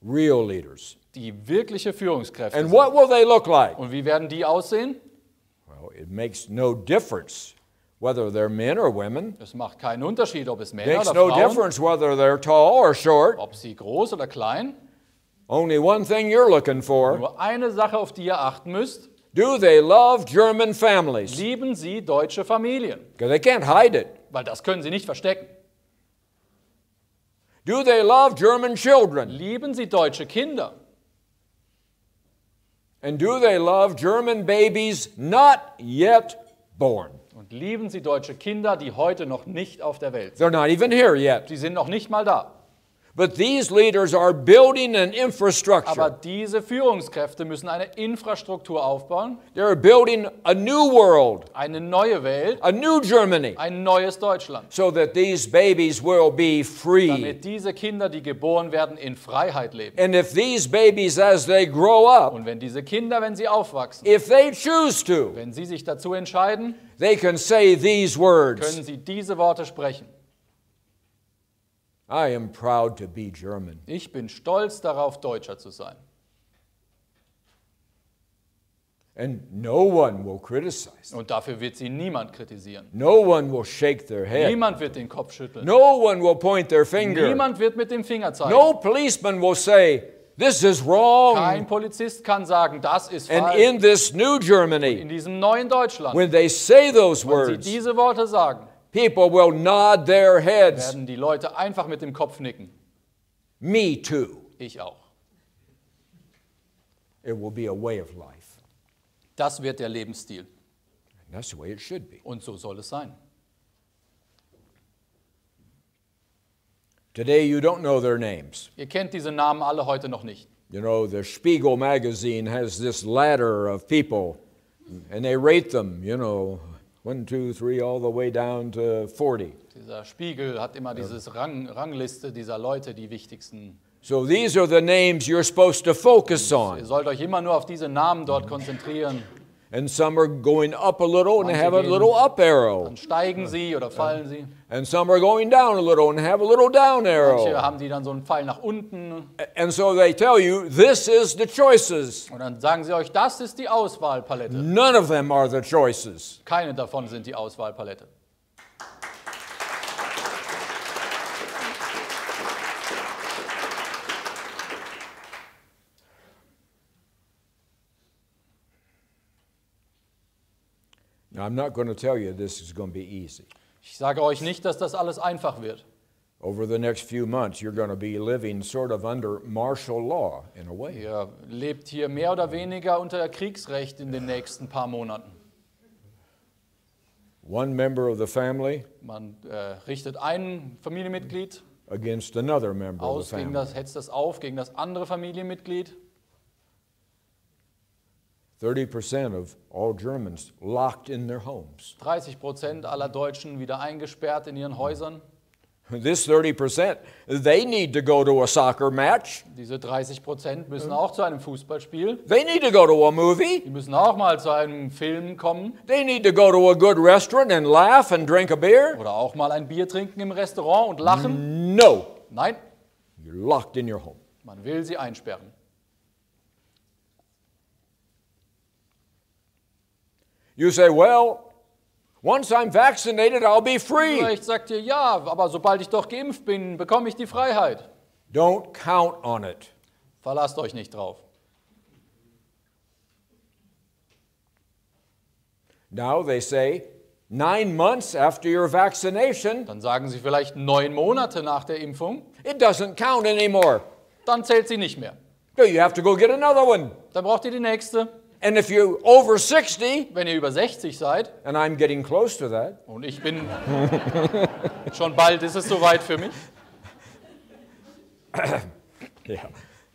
real leaders. die wirkliche Führungskräfte And sind. what will they look like? Und wie werden die aussehen? Well, it makes no difference whether they're men or women. Es macht keinen Unterschied, ob es It Männer makes oder no Frauen, difference whether they're tall or short. ob sie groß oder klein. Only one thing you're looking for. Nur eine Sache, auf die ihr achten müsst. Do they love German families? Lieben sie deutsche Familien? Because they can't hide it. Weil das können sie nicht verstecken. Do they love German children? Lieben sie deutsche Kinder? And do they love German babies not yet born? Und lieben sie deutsche Kinder, die heute noch nicht auf der Welt sind? They're not even here yet. Sie sind noch nicht mal da. But these leaders are building an Aber infrastructure. diese Führungskräfte müssen eine Infrastruktur aufbauen, They're building a new world, eine neue Welt, a new Germany, ein neues Deutschland, so that these babies will be free. damit diese Kinder, die geboren werden, in Freiheit leben. And if these babies, as they grow up, Und wenn diese Kinder, wenn sie aufwachsen, if they choose to, wenn sie sich dazu entscheiden, they can say these words, können sie diese Worte sprechen. I am proud to be German. Ich bin stolz darauf, Deutscher zu sein. And no one will criticize. Und dafür wird sie niemand kritisieren. No one will shake their head. Niemand wird den Kopf schütteln. No one will point their finger. Niemand wird mit dem Finger zeigen. No policeman will say, this is wrong. Kein Polizist kann sagen, das ist And falsch. in this new In Germany, diesem neuen Deutschland, when they say those wenn sie words, diese Worte sagen, people will nod their heads. werden die Leute einfach mit dem Kopf nicken. Me too. Ich auch. It will be a way of life. Das wird der Lebensstil. And that's the way it should be. Und so soll es sein. Today you don't know their names. Ihr kennt diese Namen alle heute noch nicht. You know, the Spiegel magazine has this ladder of people, and they rate them, you know, 1, 2, 3, all the way down to 40. Dieser Spiegel hat immer diese Rangliste dieser Leute, die wichtigsten. So these are the names you're supposed to focus Ihr on. sollt euch immer nur auf diese Namen dort konzentrieren. And some are going up a little and Manche have a gehen- little up arrow. Dann steigen sie oder fallen sie. And some are going down a little and have a little down Manche arrow. haben die dann so einen Pfeil nach unten. And so they tell you, this is the choices. Und dann sagen sie euch, das ist die Auswahlpalette. None of them are the choices. Keine davon sind die Auswahlpalette. Now, I'm not going to tell you this is going to be easy. Ich sage euch nicht, dass das alles einfach wird. Over the next few months, you're going to be living sort of under martial law in a way. Ihr lebt hier mehr oder weniger unter Kriegsrecht in den nächsten paar Monaten. One member of the family Man richtet ein Familienmitglied against another member of aus, the family. hetzt das auf gegen das andere Familienmitglied. 30% of all Germans locked in their homes. 30% aller Deutschen wieder eingesperrt in ihren Häusern. This 30%, they need to go to a soccer match. Diese 30% müssen auch zu einem Fußballspiel. They need to go to a movie. Die müssen auch mal zu einem Film kommen. They need to go to a good restaurant and laugh and drink a beer. Oder auch mal ein Bier trinken im Restaurant und lachen. No, Nein, you're locked in your home. man will sie einsperren. You say, well, once I'm vaccinated, I'll be free. Vielleicht sagt ihr, ja, aber sobald ich doch geimpft bin, bekomme ich die Freiheit. Don't count on it. Verlasst euch nicht drauf. Now they say, 9 months after your vaccination, Dann sagen sie vielleicht 9 Monate nach der Impfung, it doesn't count anymore. dann zählt sie nicht mehr. So you have to go get another one. Dann braucht ihr die nächste. And if you're over 60, Wenn ihr über 60 seid, and I'm getting close to that, und ich bin, schon bald ist es soweit für mich, yeah,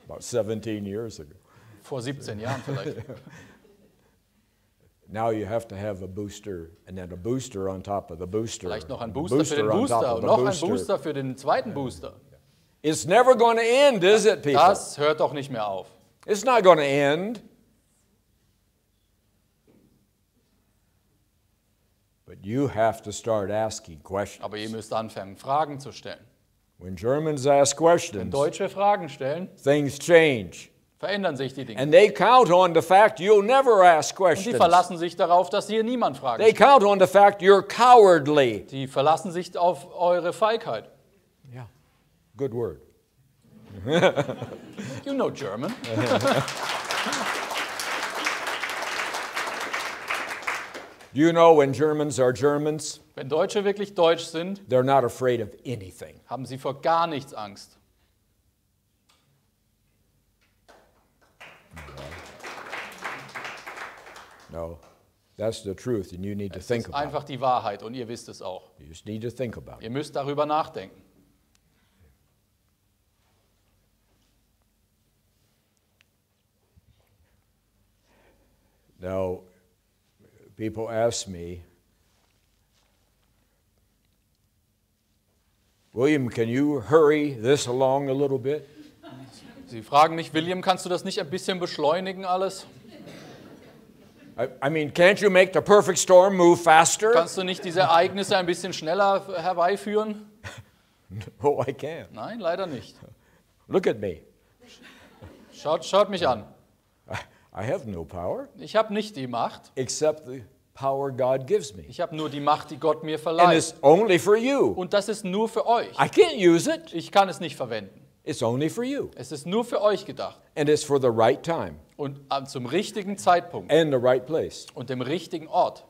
about 17 years ago. vor 17 Jahren vielleicht. Now you have to have a booster and then a booster on top of the booster. Vielleicht noch ein a Booster für den on top Booster of und the noch ein booster. Booster für den zweiten Booster. It's never going to end, is it, people? Das hört doch nicht mehr auf. It's not going to end. But you have to start asking questions. Aber ihr müsst anfangen, Fragen zu stellen. When Germans ask Wenn questions, Deutsche Fragen stellen, things change. verändern sich die Dinge. And they count on the fact you'll never ask Und die questions. verlassen sich darauf, dass hier niemand Fragen They stellt. count on the fact you're cowardly. Die verlassen sich auf eure Feigheit. Yeah, good word. You know German. Do you know when Germans are Germans, Wenn Deutsche wirklich deutsch sind, they're not afraid of anything. haben sie vor gar nichts Angst. No, that's the truth, and you need to Es think ist about einfach die Wahrheit und ihr wisst es auch. it. You just need to think about it. Ihr müsst darüber nachdenken. Now, people ask me, William, can you hurry this along a little bit? Sie fragen mich, William, kannst du das nicht ein bisschen beschleunigen alles? I mean, can't you make the perfect storm move faster? Kannst du nicht diese Ereignisse ein bisschen schneller herbeiführen? Oh, I can. Nein, leider nicht. Look at me. Schaut mich an. I have no power Ich habe nicht die Macht. except the power God gives me. Ich habe nur die Macht, die Gott mir And verleiht. it's only for you. Und das ist nur für euch. I can't use it. Ich kann es nicht verwenden. It's only for you. Es ist nur für euch gedacht. And it's for the right time Und zum richtigen Zeitpunkt and the right place. und dem richtigen Ort.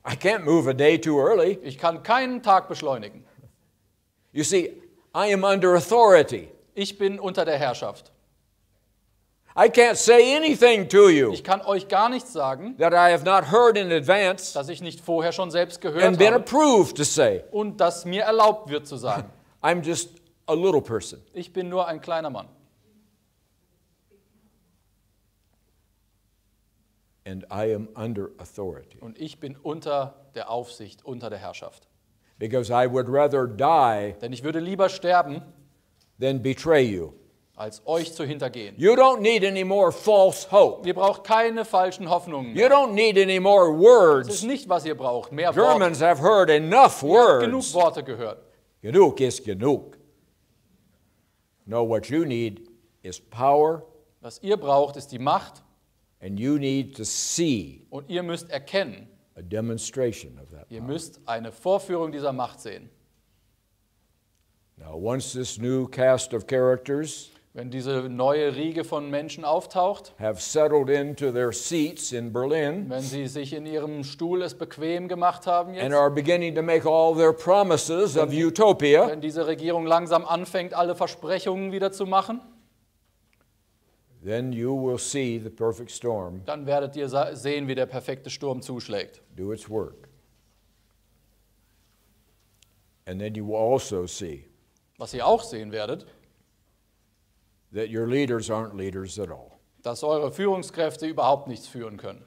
I can't move a day too early. Ich kann keinen Tag beschleunigen. You see, I am under authority. Ich bin unter der Herrschaft. I can't say anything to you Ich kann euch gar nichts sagen, that I have not heard in advance das ich nicht vorher schon selbst and gehört been habe approved to say. und das mir erlaubt wird zu sagen. I'm just a little person. Ich bin nur ein kleiner Mann. And I am under authority. Und ich bin unter der Aufsicht, unter der Herrschaft. Because I would rather die Denn ich würde lieber sterben, than betray you. als euch zu hintergehen. You don't need any more false hope. Ihr braucht keine falschen Hoffnungen You mehr. don't need any more Das ist words. nicht, was ihr braucht. Mehr Worte. Germans have heard enough Ihr habt genug words. Worte gehört. Genug is genug. No, what you need is power, Was ihr braucht, ist die Macht and you need to see und ihr müsst erkennen, a demonstration of that ihr power. müsst eine Vorführung dieser Macht sehen. Now, once this new cast of characters Wenn diese neue Riege von Menschen auftaucht, have settled into their seats in Berlin, wenn sie sich in ihrem Stuhl es bequem gemacht haben and jetzt, are beginning to make all their promises of utopia, wenn diese Regierung langsam anfängt, alle Versprechungen wieder zu machen, then you will see the perfect storm dann werdet ihr sehen, wie der perfekte Sturm zuschlägt. do its work. And then you will also see Was ihr auch sehen werdet, that your leaders aren't leaders at all. dass eure Führungskräfte überhaupt nichts führen können.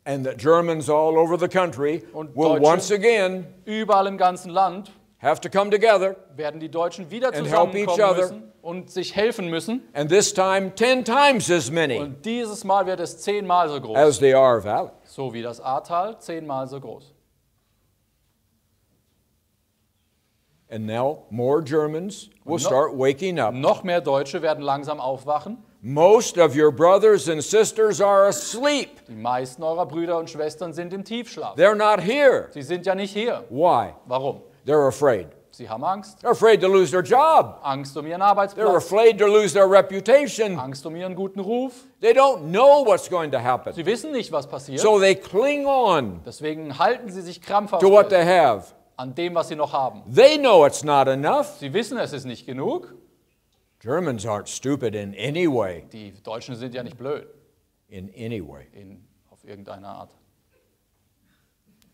And that Germans all over the country Und will Deutsche once again überall im ganzen Land have to come together, werden die Deutschen wieder And help each zusammenkommen other. müssen und sich helfen müssen. and this time 10 times as many Und dieses Mal wird es 10-mal so groß. as the Ahr Valley. So wie das Ahrtal 10-mal so groß. And now more Germans will start waking up. Noch mehr Deutsche werden langsam aufwachen. Most of your brothers and sisters are asleep. Die meisten eurer Brüder und Schwestern sind im Tiefschlaf. They're not here. Sie sind ja nicht hier. Why? Warum? They're afraid. Sie haben Angst. They're afraid to lose their job. Angst um ihren They're Arbeitsplatz. afraid to lose their reputation. Angst um ihren guten Ruf. They don't know what's going to happen. Sie wissen nicht, was passiert. So they cling on Deswegen halten sie sich krampfhaft to what fest they have. an dem, was sie noch haben. They know it's not enough. Sie wissen, es ist nicht genug. Germans aren't stupid in any way. Die Deutschen sind ja nicht blöd In any way. auf irgendeine Art.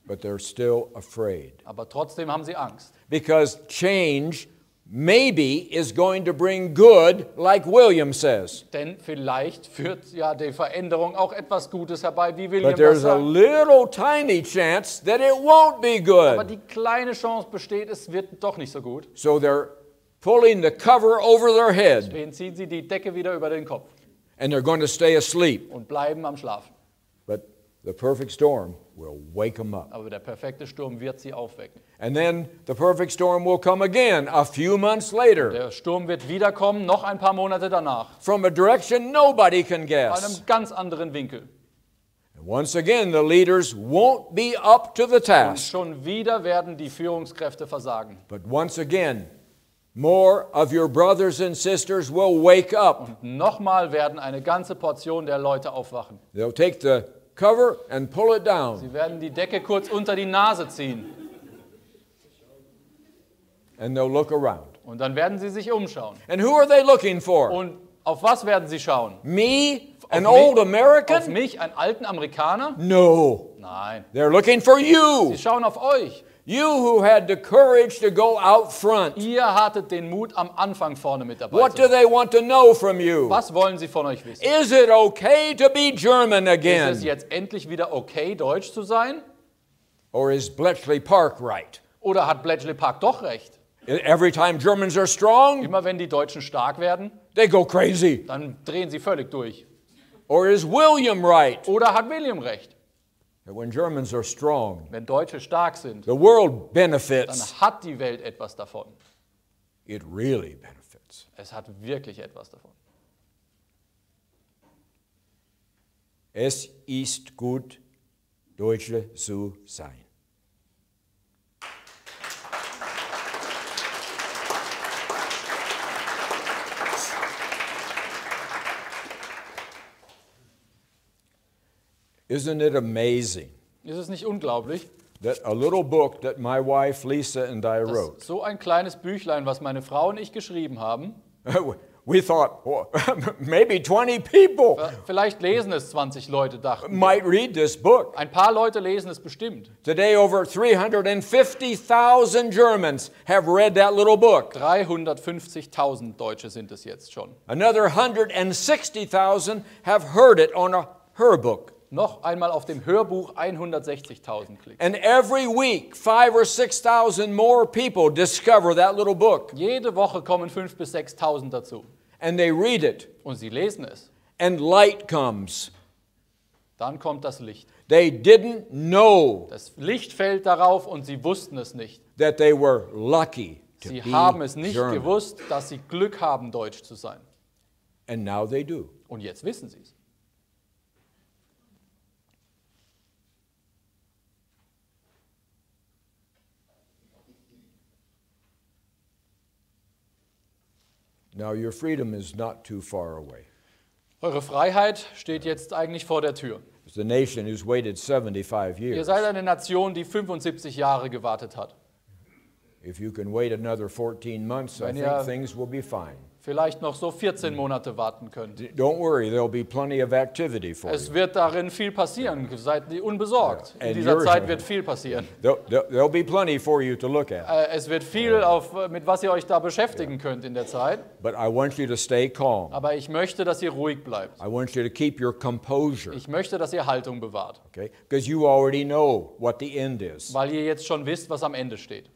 But they're still afraid. Aber trotzdem haben sie Angst. Because change maybe is going to bring good, like William says. Denn vielleicht führt ja die Veränderung auch etwas Gutes herbei, wie William But das there's a sagt. little tiny chance that it won't be Aber good. die kleine Chance besteht, es wird doch nicht so gut. So they're pulling the cover over their head Deswegen ziehen sie die Decke wieder über den Kopf and they're going to stay asleep. und bleiben am Schlafen. But the perfect storm will wake them up. Aber der perfekte Sturm wird sie aufwecken. And then the perfect storm will come again a few months later Der Sturm wird wiederkommen, noch ein paar Monate danach, from a direction nobody can an guess. einem ganz anderen Winkel. And once again, the leaders won't be up to the Und task. schon wieder werden die Führungskräfte versagen. But once again, more of your brothers and sisters will wake up. Nochmal werden eine ganze Portion der Leute aufwachen. They'll take the cover and pull it down. Sie werden die Decke kurz unter die Nase ziehen And they'll look around. und dann werden sie sich umschauen. And who are they looking for? Und auf was werden sie schauen? Me? An Auf mich? old Auf American? mich, einen alten Amerikaner? No. Nein. They're looking for Sie you. schauen auf euch. You who had the courage to go out front. Ihr hattet den Mut, am Anfang vorne mit dabei What zu do sein. they want to know from you? Was wollen sie von euch wissen? Is it okay to be German Ist es again? jetzt endlich wieder okay, Deutsch zu sein? Or is Bletchley Park right? Oder hat Bletchley Park doch recht? Every time Germans are strong, Immer wenn die Deutschen stark werden, they go crazy. dann drehen sie völlig durch. Or is William right? Oder hat William recht? That when Germans are strong, Wenn Deutsche stark sind, the world dann benefits. hat die Welt etwas davon. It really benefits. Es hat wirklich etwas davon. Es ist gut, Deutsche zu sein. Isn't it amazing Ist es nicht unglaublich, that a little book that my wife Lisa and I dass wrote, so ein kleines Büchlein, was meine Frau und ich geschrieben haben, we thought well, maybe 20 people vielleicht lesen es 20 Leute, dachten. might read this book. Ein paar Leute lesen es bestimmt. Today, over 350,000 Germans have read that little book. 350.000 Deutsche sind es jetzt schon. Another 160,000 have heard it on her book. Noch einmal auf dem Hörbuch 160.000 Klicks. And every week, 5,000 or 6,000 more people discover that little book. Jede Woche kommen 5.000 bis 6.000 dazu. And they read it. Und sie lesen es. And light comes. Dann kommt das Licht. They didn't know Das Licht fällt darauf und sie wussten es nicht. that they were lucky to Sie be haben es nicht German. gewusst, dass sie Glück haben, Deutsch zu sein. And now they do. Und jetzt wissen sie es. Now your freedom is not too far away. Eure Freiheit steht jetzt eigentlich vor der Tür. It's the nation who's waited 75 Ihr years. seid eine Nation, die 75 Jahre gewartet hat. If you can wait another 14 months, I Wenn think ihr- things will be fine. Vielleicht noch so 14 Monate warten könnt. Don't worry, there'll be plenty of activity for Es you. wird darin viel passieren. Seid ihr unbesorgt. Ja. In dieser Zeit wird viel passieren. There'll be plenty for you to look at. Es wird viel, mit was ihr euch da beschäftigen könnt in der Zeit. But I want you to stay calm. Aber ich möchte, dass ihr ruhig bleibt. I want you to keep your composure, Ich möchte, dass ihr Haltung bewahrt. okay? Because you already know what the end is. Weil ihr jetzt schon wisst, was am Ende steht.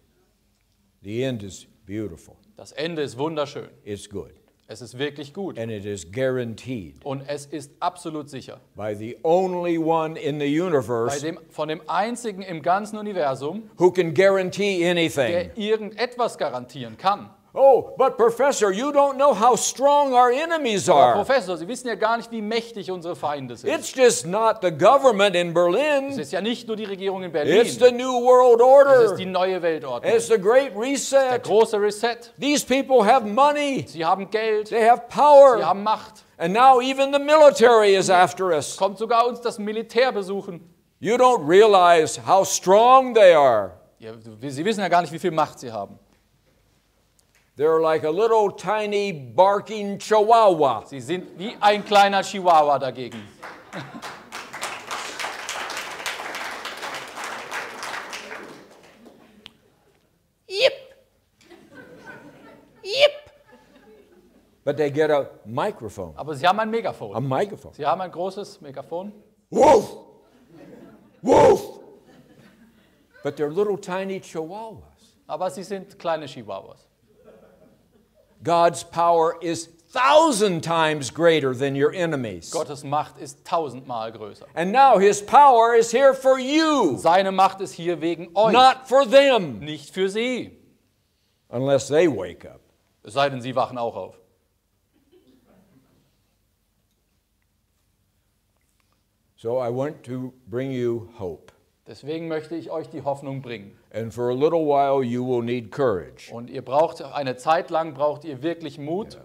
The end is beautiful. Das Ende ist wunderschön. It's good. Es ist wirklich gut. And it is guaranteed Und es ist absolut sicher. by the only one in the universe Von dem einzigen im ganzen Universum, who can guarantee anything. der irgendetwas garantieren kann. Oh, but Professor, you don't know how strong our enemies Aber are. Professor, Sie wissen ja gar nicht, wie mächtig unsere Feinde sind. It's just not the government in Es Berlin. ist ja nicht nur die Regierung in Berlin. It's the New World Es ist die Order. neue Weltordnung. It's the Great Der Reset. große Reset. These people have money. Sie haben Geld. They have Sie power. haben Macht. And now even the military is after us. Kommt sogar uns das Militär besuchen. You don't realize how strong they are. Ja, Sie wissen ja gar nicht, wie viel Macht sie haben. They're like a little tiny barking chihuahua. Sie sind wie ein kleiner Chihuahua dagegen. Yip. Yip. But they get a microphone. Aber sie haben ein A Megafon. microphone. Sie haben ein großes Megafon. Woof! Woof! But they're little tiny chihuahuas. Aber sie sind kleine Chihuahuas. God's power is 1,000 times greater than your enemies. Gottes Macht ist 1000-mal größer. And now his power is here for you, Seine Macht ist hier wegen euch, not for them, nicht für sie. unless they wake up. Es sei denn, sie wachen auch auf. So I want to bring you hope. Deswegen möchte ich euch die Hoffnung bringen. And for a little while you will need courage. Und ihr braucht eine Zeit lang braucht ihr wirklich Mut,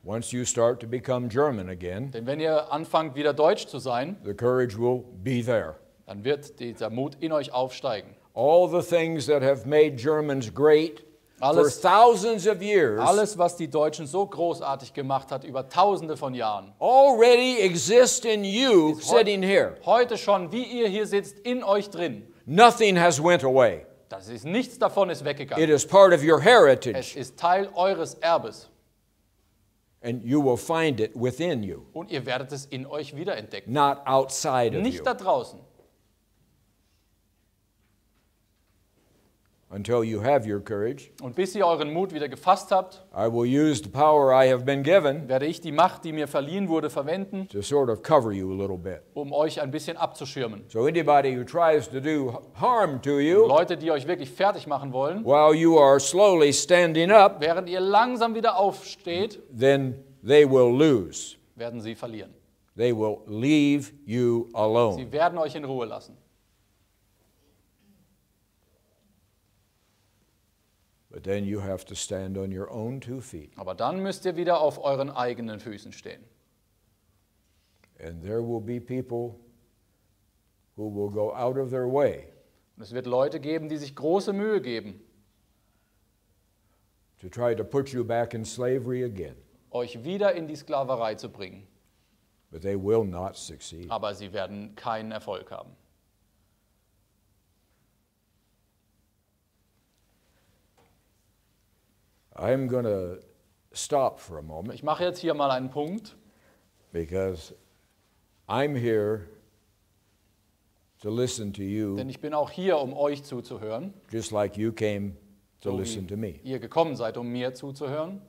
Once you start to become German again, denn wenn ihr anfangt wieder Deutsch zu sein, the courage will be there. dann wird dieser Mut in euch aufsteigen. All the things that have made Germans great for Alles- thousands of years Alles, was die Deutschen so großartig gemacht hat über Tausende von Jahren, already exist in you sitting here. heute schon, wie ihr hier sitzt, in euch drin. Nothing has went away. Das ist nichts davon ist It weggegangen. is part of your Es heritage, ist Teil eures Erbes and you will find it within you, und ihr werdet es in euch wiederentdecken. not outside of Nicht you, da draußen. until you have your courage. Und bis ihr euren Mut wieder gefasst habt, I will use the power I have been given werde ich die Macht, die mir verliehen wurde, verwenden, to sort of cover you a little bit. um euch ein bisschen abzuschirmen. So anybody who tries to do harm to you Leute, die euch wirklich fertig machen wollen, while you are slowly standing up, während ihr langsam wieder aufsteht, then they will lose. werden sie verlieren. They will leave you alone. Sie werden euch in Ruhe lassen. But then you have to stand on your own 2 feet. Aber dann müsst ihr wieder auf euren eigenen Füßen stehen. And there will be people who will go out of their way Und es wird Leute geben, die sich große Mühe geben, to try to put you back in slavery again. euch wieder in die Sklaverei zu bringen. But they will not succeed. Aber sie werden keinen Erfolg haben. I'm going to stop for a moment Ich mache jetzt hier mal einen Punkt, because I'm here to listen to you denn ich bin auch hier, um euch zuzuhören, just like you came to so listen to me. wie ihr gekommen seid, um mir zuzuhören.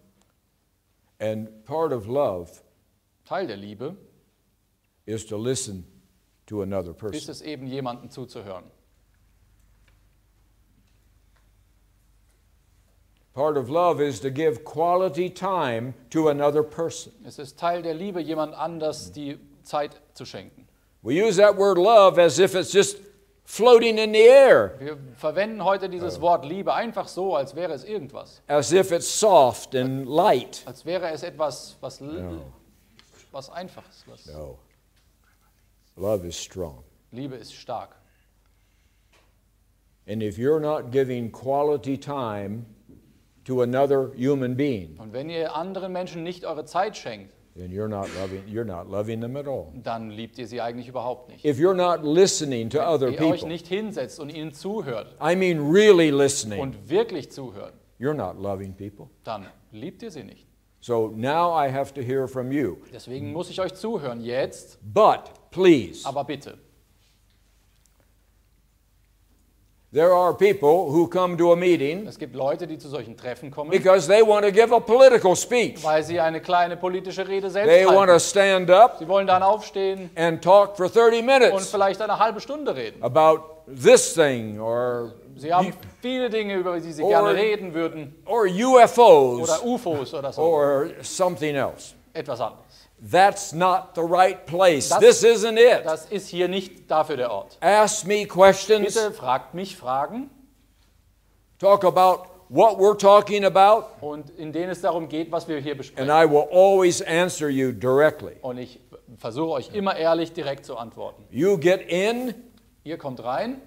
And part of love Teil der Liebe is to listen to another ist person. es eben, jemandem zuzuhören. Part of love is to give quality time to another person. Es ist Teil der Liebe, jemand anders die Zeit zu schenken. We use that word love as if it's just floating in the air, Wir verwenden heute dieses Wort Liebe einfach so, als wäre es irgendwas. as if it's soft and light. Als wäre es etwas, was Einfaches. No. Love is strong. Liebe ist stark. And if you're not giving quality time to another human being, Und wenn ihr anderen Menschen nicht eure Zeit schenkt, then you're not loving them at all. dann liebt ihr sie eigentlich überhaupt nicht. If you're not listening to other Wenn ihr euch people, nicht hinsetzt und ihnen zuhört I mean really listening, und wirklich zuhört, you're not loving people. dann liebt ihr sie nicht. So now I have to hear from you. Deswegen muss ich euch zuhören jetzt, But please, aber bitte. there are people who come to a meeting Es gibt Leute, die zu solchen Treffen kommen, because they want to give a political speech. weil sie eine kleine politische Rede They selbst want to halten. stand up Sie wollen dann aufstehen and talk for 30 und minutes vielleicht eine halbe Stunde reden. about this thing or Sie haben viele Dinge, über die sie gerne reden würden, UFOs oder UFOs oder so, or something else. etwas anderes. That's not the right place. Das- This isn't it. Das ist hier nicht dafür der Ort. Ask me questions. Bitte fragt mich Fragen, Talk about what we're talking about, und in denen es darum geht, was wir hier and besprechen. I will always answer you directly. Und ich versuche euch immer ehrlich direkt zu antworten. You get in, Ihr kommt rein,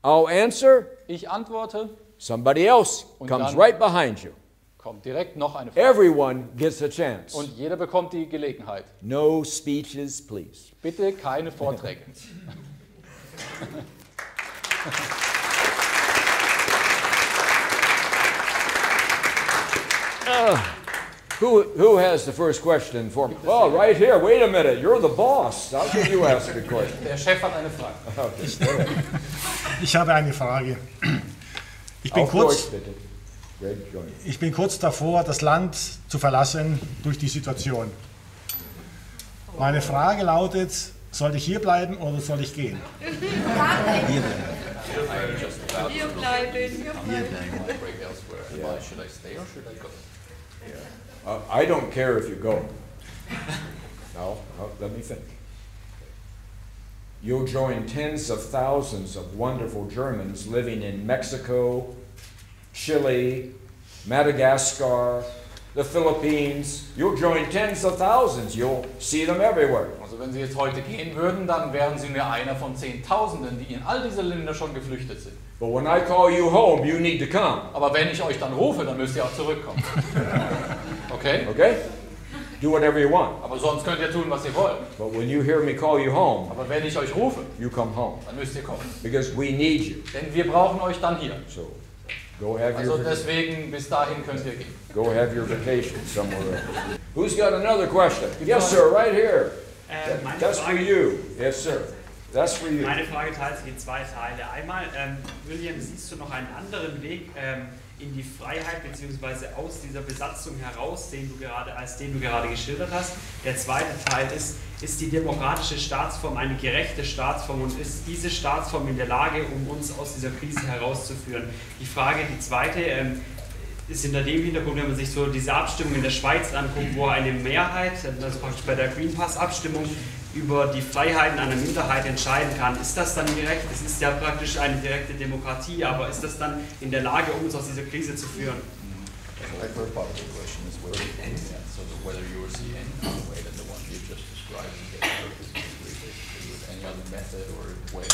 I'll answer, ich antworte, somebody else Und comes dann- right behind you. kommt direkt noch eine Frage. Everyone gets a chance. Und jeder bekommt die Gelegenheit. No speeches, please. Bitte keine Vorträge. Who has the first question for me? Oh, right here. Wait a minute. You're the boss. How can you ask a question? Der Chef hat eine Frage. Ich habe eine Frage. Ich bin, Auf Deutsch, kurz, bitte. Greg, join. ich bin kurz davor, das Land zu verlassen durch die Situation. Meine Frage lautet, soll ich hier bleiben oder soll ich gehen? Hier bleiben. I don't care if you go. Now, let me think. You'll join tens of thousands of wonderful Germans living in Mexico, Chile, Madagascar, the Philippines. You'll join tens of thousands. You'll see them everywhere. Also wenn Sie jetzt heute gehen würden, dann wären Sie nur einer von Zehntausenden, die in all diese Länder schon geflüchtet sind. But when I call you home, you need to come. Aber wenn ich euch dann rufe, dann müsst ihr auch zurückkommen. Okay? Okay? Do whatever you want. Aber sonst könnt ihr tun, was ihr wollt. But when you hear me call you home, Aber wenn ich euch rufe, you come home. dann müsst ihr kommen. Because we need you. Denn wir brauchen euch dann hier. So, go have Also your deswegen, bis dahin könnt ihr gehen. go have your vacation somewhere else. Who's got another question? Yes, sir, right here. Meine That's for Frage, you. Yes, sir. That's for you. meine Frage teilt sich in zwei Teile. Einmal, William, siehst du noch einen anderen Weg in die Freiheit bzw. aus dieser Besatzung heraus, den du gerade geschildert hast? Der zweite Teil ist die demokratische Staatsform eine gerechte Staatsform und ist diese Staatsform in der Lage, um uns aus dieser Krise herauszuführen? Die zweite ist hinter dem Hintergrund, wenn man sich so diese Abstimmung in der Schweiz anguckt, wo eine Mehrheit, also praktisch bei der Green Pass-Abstimmung, über die Freiheiten einer Minderheit entscheiden kann. Ist das dann gerecht? Es ist ja praktisch eine direkte Demokratie, aber ist das dann in der Lage, uns aus dieser Krise zu führen? The first part of the question is whether you see any other way than the one you just described to get out of this misery, basically, with any other method or way.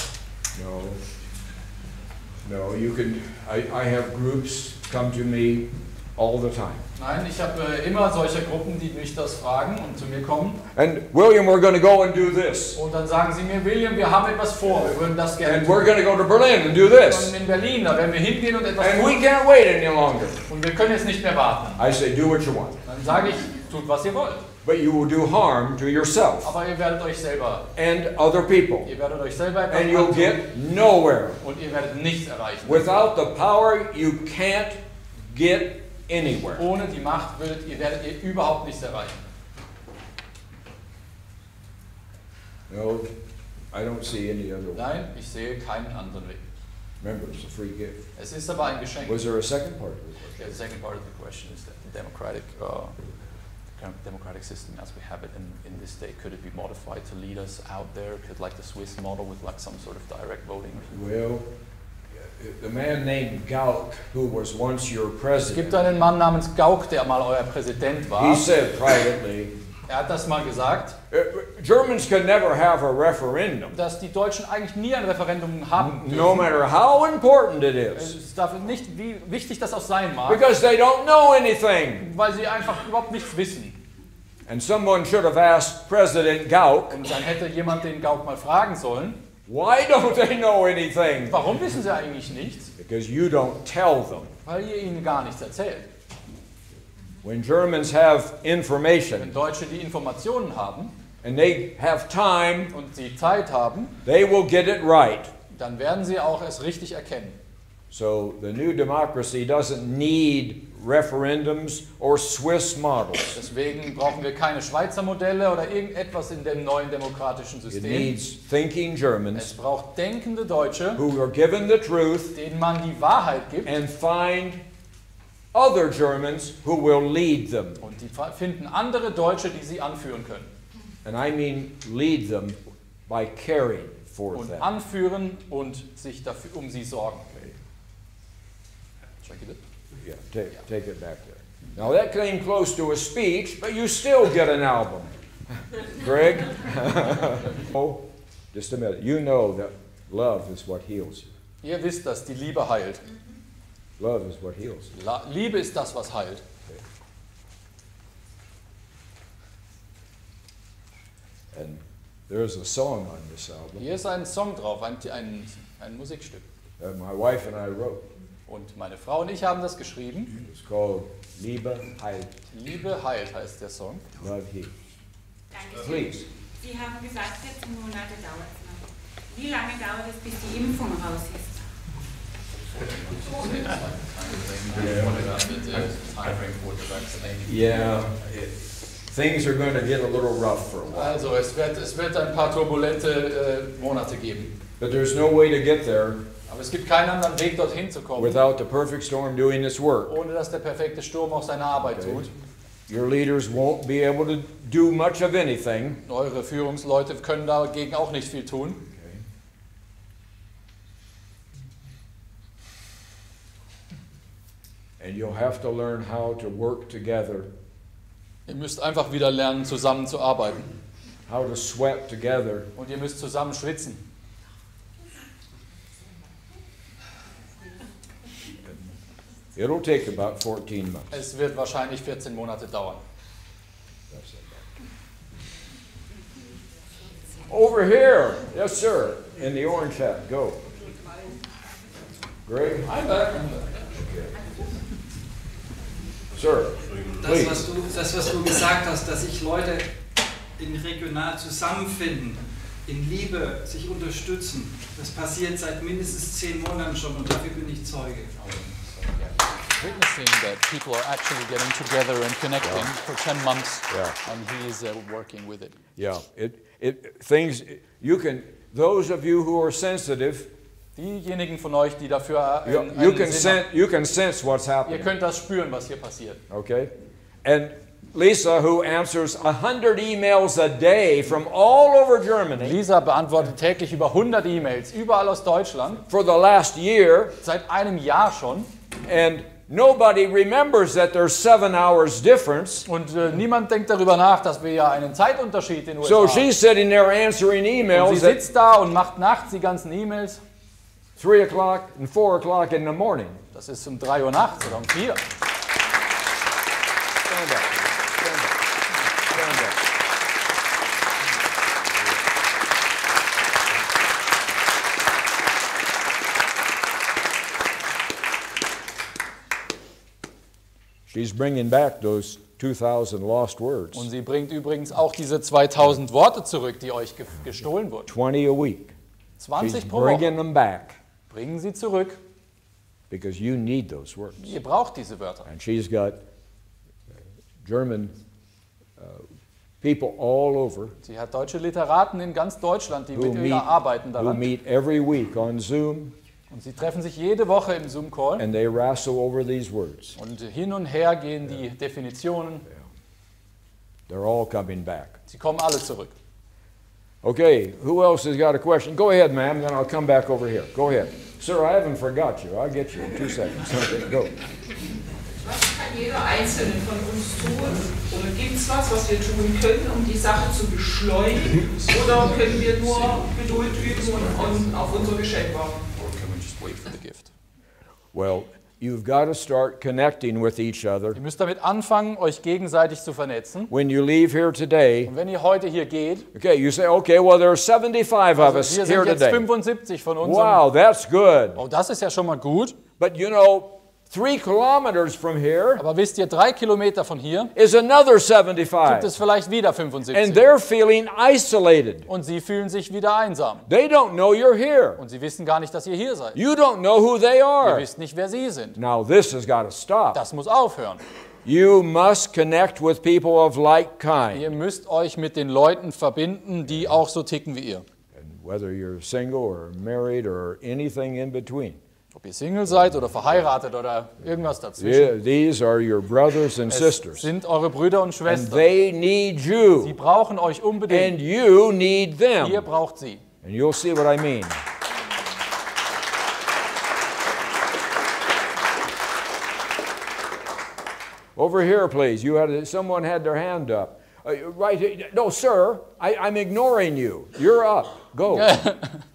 No, you can, I have groups come to me all the time. Nein, ich habe immer solche Gruppen, die mich das fragen und zu mir kommen. And William, we're going to go and do this. Und dann sagen sie mir, William, wir haben etwas vor, wir würden das gerne And tun. we're going to go to Berlin and do this. Und in Berlin, da werden wir hingehen und etwas And we tun. can't wait any longer. Und wir können jetzt nicht mehr warten. I say, do what you want. Dann sage ich, tut was ihr wollt. But you will do harm to yourself Aber ihr werdet euch selber, and other people. ihr werdet euch selber etwas And you'll antun get nowhere. und ihr werdet nichts erreichen. Without the power, you can't get anywhere. Ohne die Macht werdet ihr überhaupt nichts erreichen. No, I don't see any other way. Nein, ich sehe keinen anderen Weg. Remember, it's a free gift. Es ist aber ein Geschenk. Was there a second part of the question? The second part of the question is the democratic democratic system as we have it in this day, could it be modified to lead us out there? Could, like the Swiss model with like some sort of direct voting? Well, the man named Gauck, who was once your Es president, gibt einen Mann namens Gauck, der mal euer Präsident war. he said privately, Er hat das mal gesagt, Germans could never have a referendum, dass die Deutschen eigentlich nie ein Referendum haben no dürfen. matter how important it Es is, ist dafür nicht, wie wichtig das auch sein mag, because they don't know anything. weil sie einfach überhaupt nichts wissen. And someone should have asked President Gauck, Und dann hätte jemand den Gauck mal fragen sollen, why don't they know anything? warum wissen sie eigentlich nichts? Because you don't tell them. Weil ihr ihnen gar nichts erzählt. When Germans have Wenn information Deutsche die Informationen haben and they have time, und sie Zeit haben, they will get it right. dann werden sie auch es richtig erkennen. So the new democracy doesn't need referendums or Swiss models. Deswegen brauchen wir keine Schweizer Modelle oder irgendetwas in dem neuen demokratischen It System. needs thinking Es Germans braucht denkende Deutsche, who are given the truth denen man die Wahrheit gibt, and find other Germans who will lead them. und die finden andere Deutsche, die sie anführen können. And I mean lead them by caring for Und them. anführen und sich dafür um sie sorgen. Should I give it? Yeah, take it back there. Now that came close to a speech, but you still get an album. Greg? Oh, just a minute. You know that love is what heals you. Ihr wisst, dass die Liebe heilt. Love is what heals you. Liebe ist das, was heilt. And there's a song on this album Hier ist ein Song drauf, ein Musikstück. that my wife and I wrote. Und meine Frau und ich haben das geschrieben. It's called Liebe heilt. Liebe heilt heißt der Song. Love heals. Dankeschön. Please. Sie haben gesagt, 14 Monate dauert es noch. Wie lange dauert es, bis die Impfung raus ist? Yeah, things are going to get a little rough for a while. Also es wird ein paar turbulente Monate geben. But there's no way to get there Aber es gibt keinen anderen Weg, dorthin zu kommen, without the perfect storm doing its work. ohne dass der perfekte Sturm auch seine Arbeit Okay. tut. Your leaders won't be able to do much of anything. Eure Führungsleute können dagegen auch nicht viel tun. And you'll have to learn how to work together, Ihr müsst einfach wieder lernen, zusammen zu arbeiten. how to sweat together. Und ihr müsst zusammen schwitzen. It'll take about 14 months. Es wird wahrscheinlich 14 Monate dauern. Over here. Yes, sir. In the orange hat. Go. Greg? Sir, please. Das, was du gesagt hast, dass sich Leute regional zusammenfinden, in Liebe sich unterstützen, das passiert seit mindestens 10 Monaten schon und dafür bin ich Zeuge. Witnessing that people are actually getting together and connecting for 10 months, Yeah. and he is working with it. Yeah, things, you can, those of you who are sensitive, Diejenigen von euch, die dafür you can sense what's ihr happening, könnt das spüren, was hier passiert. okay? And Lisa, who answers 100 emails a day from all over Germany Lisa beantwortet täglich über 100 E-Mails, überall aus Deutschland, for the last year, seit einem Jahr schon. and nobody remembers that there's 7 hours difference. Und niemand denkt darüber nach, dass wir ja einen Zeitunterschied in den USA So haben. she's sitting there answering Und sie emails at sitzt da und macht nachts die ganzen E-Mails. 3 o'clock and 4 o'clock in the morning. Das ist um 3 Uhr nachts oder um 4. Stand up. Stand up. Stand up. She's bringing back those 2,000 lost words. Und sie bringt übrigens auch diese 2000 Worte zurück, die euch gestohlen wurden. 20 a week. She's 20 pro Woche. bringing them back Bringen sie zurück. because you need those words. Ihr braucht diese Wörter. And she's got German people all over Sie hat deutsche Literaten in ganz Deutschland, die who mit ihr arbeiten who daran. meet every week on Zoom, Und sie treffen sich jede Woche im Zoom-Call. and they wrestle over these words. Und hin und her gehen die Definitionen. They're all coming back. Sie kommen alle zurück. Okay, who else has got a question? Go ahead, ma'am, then I'll come back over here. Go ahead. Sir, I haven't forgot you. I'll get you in 2 seconds. Okay, go. Was kann jeder Einzelne von uns tun? Oder gibt es was wir tun können, um die Sache zu beschleunigen? Oder können wir nur Geduld üben und auf unser Geschenk warten? Or can we just wait for the gift? Well, you've got to start connecting with each other. Ihr müsst damit anfangen, euch gegenseitig zu vernetzen. When you leave here today, Und wenn ihr heute hier geht, okay, you say, okay, well, there are 75 of us wir here sind jetzt today. 75 von uns. Wow, that's good. Oh, das ist ja schon mal gut. But you know, 3 kilometers from here Aber wisst ihr, 3 Kilometer von hier is another gibt 75. es vielleicht wieder And 75. they're feeling isolated. Und sie fühlen sich wieder einsam. They don't know you're here. Und sie wissen gar nicht, dass ihr hier seid. You don't know who they Ihr are. wisst nicht, wer sie sind. Now this has got to stop. Das muss aufhören. You must connect with people of like kind. Ihr müsst euch mit den Leuten verbinden, die auch so ticken wie ihr. And whether you're single or married or anything in between. Ob ihr Single seid oder verheiratet oder irgendwas dazwischen. These are your brothers and Es sisters. sind eure Brüder und And Schwestern. they need Sie you. brauchen euch unbedingt. And you need Ihr them. braucht sie. And you'll see what I mean. Over here, please. Someone had their hand up. Right here. No, sir. I'm ignoring you. You're up. Go.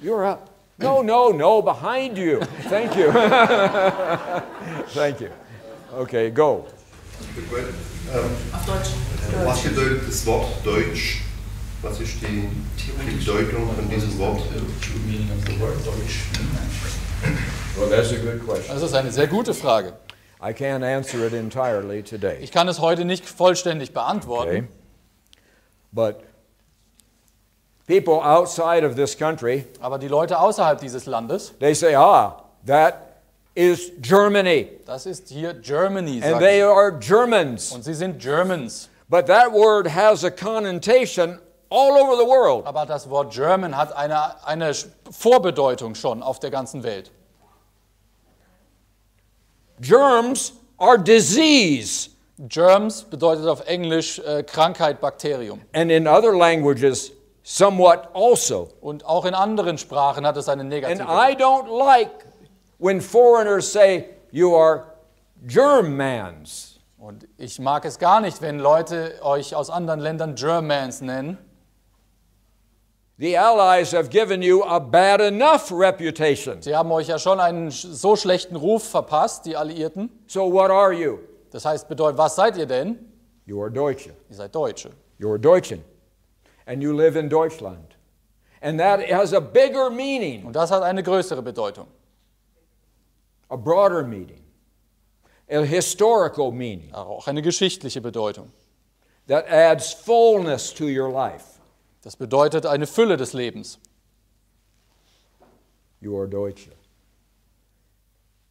You're up. No. Behind you. Thank you. Thank you. Okay, go. Auf Deutsch. Was bedeutet das Wort Deutsch? Was ist die Bedeutung von diesem Wort? True meaning of the word Deutsch. Well, that's a good question. Das ist eine sehr gute Frage. I can't answer it entirely today. Ich kann es heute nicht vollständig beantworten. Okay. But people outside of this country, Aber die Leute außerhalb dieses Landes, they say, that is Germany. das ist hier Germany, And sagen they sie. are Germans. Und sie sind Germans. But that word has a connotation all over the world. Aber das Wort German hat eine Vorbedeutung schon auf der ganzen Welt. Germs are disease. Germs bedeutet auf Englisch Krankheit, Bakterium. And in other languages, somewhat also. Und auch in anderen Sprachen hat es eine And negative. I don't like when foreigners say, you are Germans. Und ich mag es gar nicht, wenn Leute euch aus anderen Ländern Germans nennen. The Allies have given you a bad enough reputation. Sie haben euch ja schon einen so schlechten Ruf verpasst, die Alliierten. So what are you? Das heißt, bedeutet, was seid ihr denn? You are Deutsche. Ihr seid Deutsche. You are Deutschen. And you live in Deutschland. And that has a bigger meaning, Und das hat eine größere Bedeutung. a broader meaning, a historical meaning Auch eine geschichtliche Bedeutung. that adds fullness to your life. Das bedeutet eine Fülle des Lebens. You are Deutsche.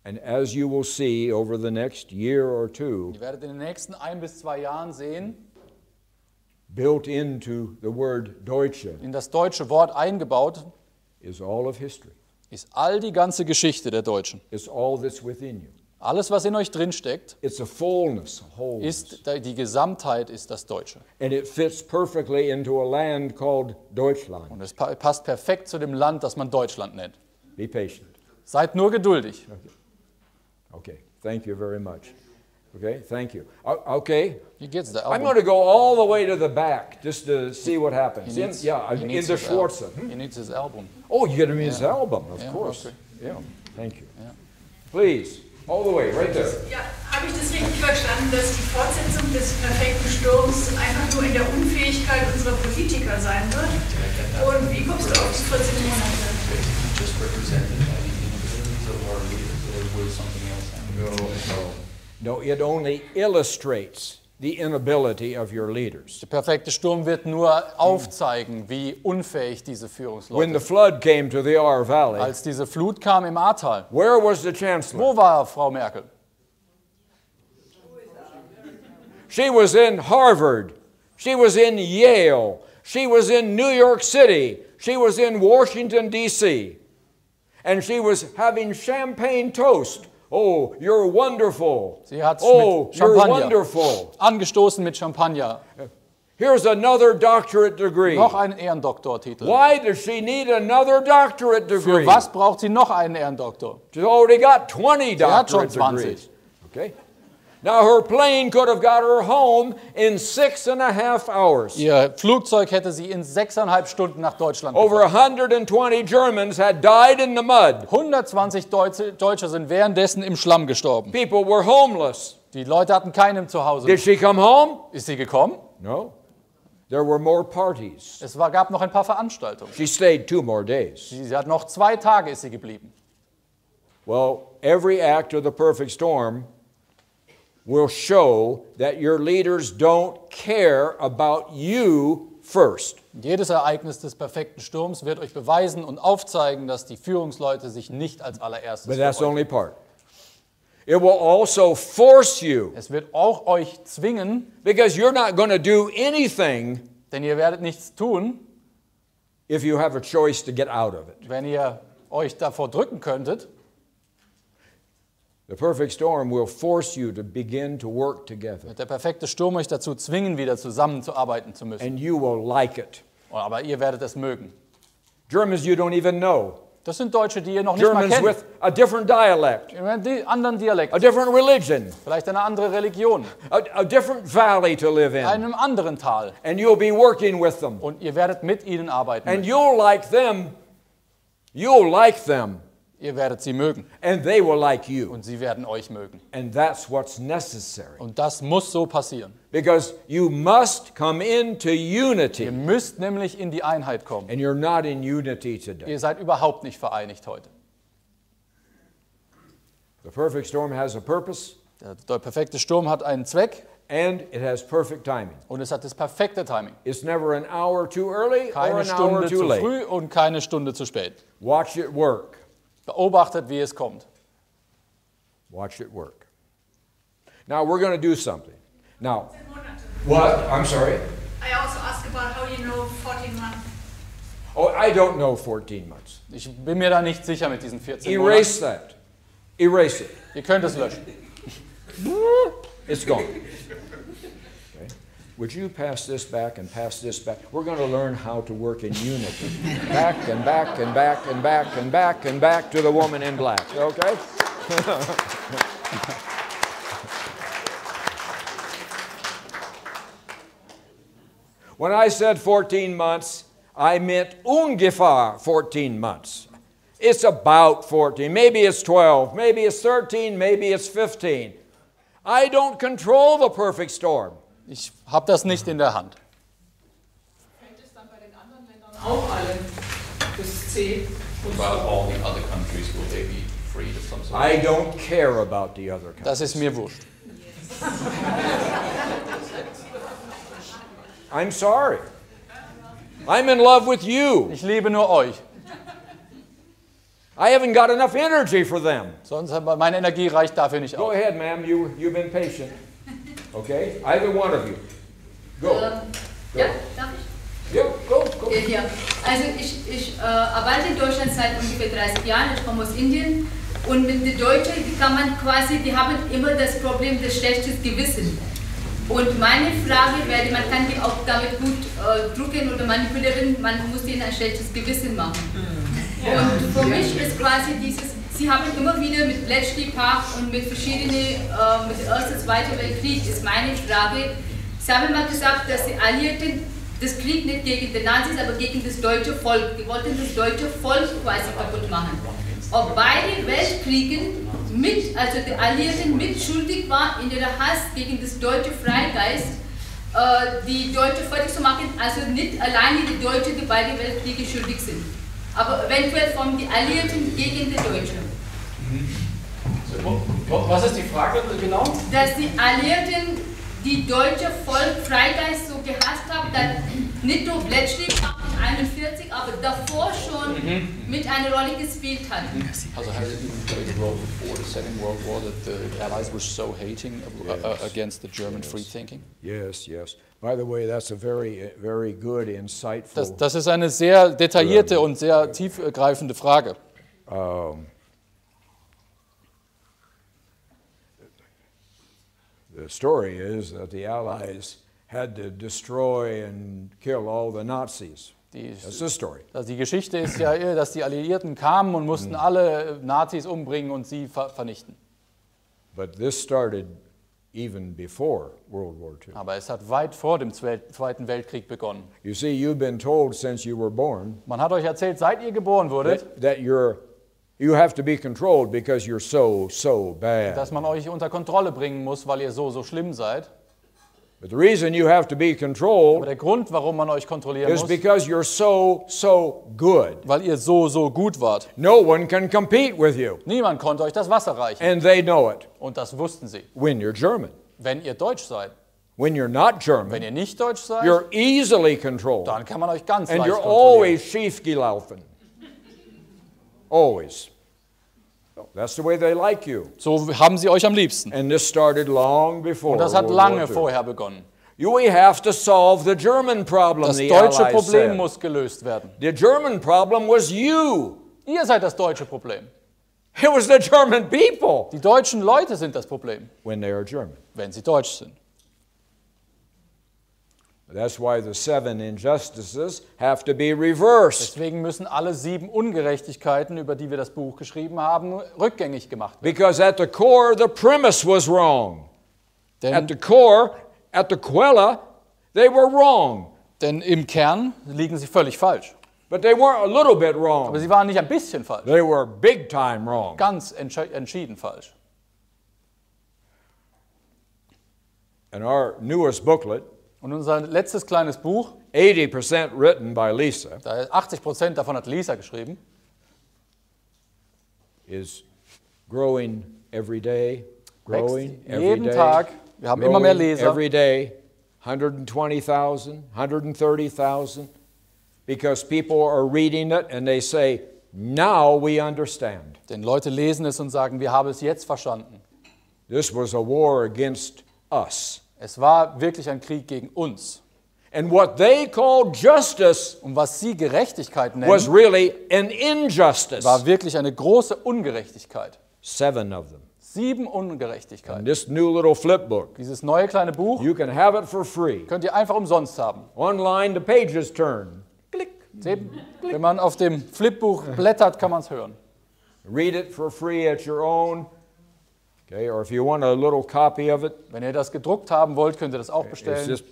And as you will see over the next year or two, Ihr werdet in den nächsten 1 bis 2 Jahren sehen, built into the word Deutsche in das deutsche Wort eingebaut is all of history. ist all die ganze Geschichte der Deutschen. It's all that's within you. Alles, was in euch drinsteckt, It's a fullness, a wholeness. ist die Gesamtheit ist das Deutsche. And it fits perfectly into a land called Deutschland. Und es passt perfekt zu dem Land, das man Deutschland nennt. Be patient. Seid nur geduldig. Okay, thank you very much. Okay, thank you. Okay, Hier geht's der I'm going to go all the way to the back just to see what happens. In the Schwarze. He needs his album. Oh, you get him his album, of Yeah, course. okay. Yeah, thank you. Please, all the way, right there. Ja, habe ich das richtig verstanden, dass die Fortsetzung des perfekten Sturms einfach nur in der Unfähigkeit unserer Politiker sein wird? Und wie kommst du auf die 14 Monate? Just represented by the inabilities of our leaders, or will something else happen? No, it only illustrates the inability of your leaders. Der perfekte Sturm wird nur aufzeigen, wie unfähig diese When Führungsleute the sind. flood came to the Ahr Valley, Als diese Flut kam im Ahrtal, where was the chancellor? wo war Frau Merkel? She was in Harvard. She was in Yale. She was in New York City. She was in Washington, D.C. And she was having champagne toast. Oh, you're wonderful. Sie hat Oh, mit you're Champagner wonderful. angestoßen mit Champagner. Here's another doctorate degree. Noch einen Ehrendoktortitel. Why does she need another doctorate degree? Für was braucht sie noch einen Ehrendoktor? She's already got 20 Sie hat schon doctorate 20. degrees. Okay. Now her plane could have got her home in 6.5 hours. Ihr Flugzeug hätte sie in 6,5 Stunden nach Deutschland Over gebracht. 120 Germans had died in the mud. 120 Deutsche sind währenddessen im Schlamm gestorben. People were homeless. Die Leute hatten keinen zu Hause. Did she come home? Ist sie gekommen? No. There were more parties. Es gab noch ein paar Veranstaltungen. She stayed 2 more days. Sie hat noch 2 Tage ist sie geblieben. Well, every act of the perfect storm will show that your leaders don't care about you first. Jedes Ereignis des perfekten Sturms wird euch beweisen und aufzeigen, dass die Führungsleute sich nicht als allererstes But that's für euch only part. It will also force you, Es wird auch euch zwingen, because you're not going to do anything denn ihr werdet nichts tun, if you have a choice to get out of it. wenn ihr euch davor drücken könntet. The perfect storm will force you to begin to work together, Wird der perfekte Sturm euch dazu zwingen, wieder zusammenzuarbeiten zu müssen. and you will like it. Aber ihr werdet es mögen. Germans you don't even know. Das sind Deutsche, die ihr noch nicht mal Germans kennt. with a different dialect, Die anderen Dialekt, a different religion, vielleicht eine andere Religion, a different valley to live in. einem anderen Tal. And you'll be working with them. Und ihr werdet mit ihnen arbeiten And müssen. you'll like them. You'll like them. Ihr werdet sie mögen And they will like you. und sie werden euch mögen. And that's what's necessary. Und das muss so passieren. Because you must come into Ihr unity. müsst nämlich in die Einheit kommen. And you're not in unity today. Ihr seid überhaupt nicht vereinigt heute. The perfect storm has a purpose Der perfekte Sturm hat einen Zweck and it has perfect timing. und es hat das perfekte Timing. It's never an hour too early or Keine an hour Stunde too zu late. früh und keine Stunde zu spät. Watch it work. Beobachtet, wie es kommt. Watch it work. Now we're going to do something. Now, what? I'm sorry. I also asked about how you know 14 months. Oh, I don't know 14 months. Ich bin mir da nicht sicher mit diesen 14 Erase Monaten. that. Erase it. Ihr könnt es löschen. It's gone. Okay. Would you pass this back and pass this back? We're going to learn how to work in unity. Back and back and back and back and back and back to the woman in black. Okay? When I said 14 months, I meant ungefähr 14 months. It's about 14. Maybe it's 12. Maybe it's 13. Maybe it's 15. I don't control the perfect storm. Ich habe das nicht in der Hand. Fällt es dann bei den anderen Ländern auch alle bis C? About all the other countries, will they be freed of some sort? I don't care about the other countries. Das ist mir wurscht. I'm sorry. I'm in love with you. Ich liebe nur euch. I haven't got enough energy for them. Sonst meine Energie reicht dafür nicht Go aus. ahead, ma'am. You've been patient. Okay? Either one of you. Go. Ja, darf ich? Yeah, go. Ja. Also ich arbeite in Deutschland seit ungefähr 30 Jahren, ich komme aus Indien und mit den Deutschen, die haben immer das Problem des schlechten Gewissens. Und meine Frage wäre, man kann die auch damit gut drücken oder manipulieren, man muss ihnen ein schlechtes Gewissen machen. Und für mich ist quasi dieses, sie haben immer wieder mit Bletchley Park und mit verschiedenen, mit dem Ersten und Zweiten Weltkrieg, ist meine Frage, sie haben mal gesagt, dass die Alliierten das Krieg nicht gegen die Nazis, aber gegen das deutsche Volk, die wollten das deutsche Volk quasi kaputt machen. Ob beide Weltkriegen also die Alliierten mitschuldig waren in ihrer Hass gegen das deutsche Freigeist, die Deutsche fertig zu machen, also nicht alleine die Deutschen, die beide Weltkriege schuldig sind, aber eventuell von den Alliierten gegen die Deutschen. Was ist die Frage genau? Dass die Alliierten die deutsche Volk Freigeist so gehasst haben, dass nicht nur Bletchley 1941, aber davor schon mit einer Rolle gespielt hatten. Also has it even played a role before the Second World War that the Allies were so hating against the German free thinking? Yes, yes. By the way, that's a very, very good, insightful. Das ist eine sehr detaillierte und sehr tiefgreifende Frage. The story is that the Allies had to destroy and kill all the Nazis. That's the story. Also die Geschichte ist ja, dass die Alliierten kamen und mussten alle Nazis umbringen und sie vernichten. But this started even before World War II. Aber es hat weit vor dem Zweiten Weltkrieg begonnen. You see, you've been told since you were born Man hat euch erzählt, seit ihr geboren wurdet, that you have to be controlled because you're so bad. dass man euch unter Kontrolle bringen muss, weil ihr so schlimm seid. But the reason you have to be Aber controlled der Grund, warum man euch kontrollieren is muss, because you're so good. weil ihr so gut wart. No one can compete with you. Niemand konnte euch das Wasser reichen. And they know it Und das wussten sie. when you're German. Wenn ihr Deutsch seid, When you're not wenn German, ihr nicht Deutsch seid, you're easily controlled. dann kann man euch ganz And leicht you're kontrollieren. always schiefgelaufen. Always. That's the way they like you. So haben sie euch am liebsten. And this started long before Und das hat World War lange II. vorher begonnen. We have to solve the German problem, Das the deutsche Allies Problem said. muss gelöst werden. The German problem was you. Ihr seid das deutsche Problem. It was the German people Die deutschen Leute sind das Problem, when they are German. wenn sie deutsch sind. That's why the 7 injustices have to be reversed. Deswegen müssen alle 7 Ungerechtigkeiten, über die wir das Buch geschrieben haben, rückgängig gemacht werden. Because at the core, the premise was wrong. At the core, at the quella, they were wrong. Denn im Kern liegen sie völlig falsch. But they weren't a little bit Aber wrong. sie waren nicht ein bisschen falsch, They were big time wrong. ganz entschieden falsch. And our newest booklet, Und unser letztes kleines Buch, 80% written by Lisa, da 80% davon hat Lisa geschrieben, is growing every day, growing wächst every jeden day. Tag. Wir haben immer mehr growing Leser. every day, 120,000, 130,000, because people are reading it and they say, now we understand. Denn Leute lesen es und sagen, wir haben es jetzt verstanden. This was a war against us. Es war wirklich ein Krieg gegen uns. And what they called justice Und was sie Gerechtigkeit was nennen, really an injustice. war wirklich eine große Ungerechtigkeit. 7 of them. 7 And Ungerechtigkeiten. this new little flip book, Dieses neue kleine Buch you can have it for free. könnt ihr einfach umsonst haben. Online, the pages turn. Seht, wenn man auf dem Flipbuch blättert, kann man es hören. Read it for free at your own. Okay, or if you want a little copy of it, Wenn ihr das gedruckt haben wollt, könnt ihr das auch it's bestellen. just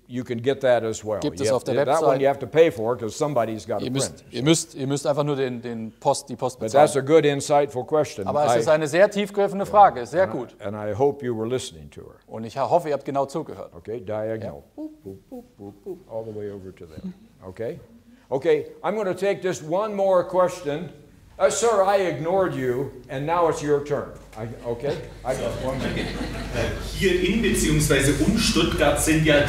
you can get that as well. Gibt es You auf der that one Website. you have to pay for because somebody's got to Ihr print. müsst einfach nur die Post But that's a bezahlen. good, insightful question. Aber es ist eine sehr tiefgreifende Frage, sehr gut. And I hope you were listening to her. Und ich hoffe, ihr habt genau zugehört. Okay, diagonal. Boop, boop, boop, boop, boop, all the way over to there. Okay? Okay, I'm going to take just one more question. Sir, I ignored you, and now it's your turn. Okay? I got one minute. Hier in bzw. um Stuttgart sind ja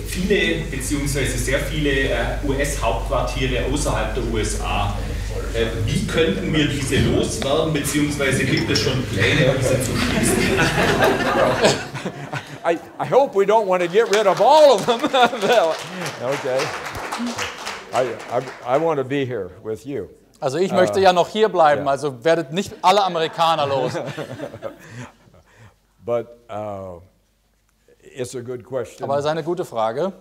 viele bzw. sehr viele US-Hauptquartiere außerhalb der USA. Wie könnten wir diese loswerden, beziehungsweise gibt es schon Pläne, diese zu schließen? I hope we don't want to get rid of all of them. Okay. I want to be here with you. Also ich möchte ja noch hier bleiben, also werdet nicht alle Amerikaner los. But it's a good question. Aber es ist eine gute Frage.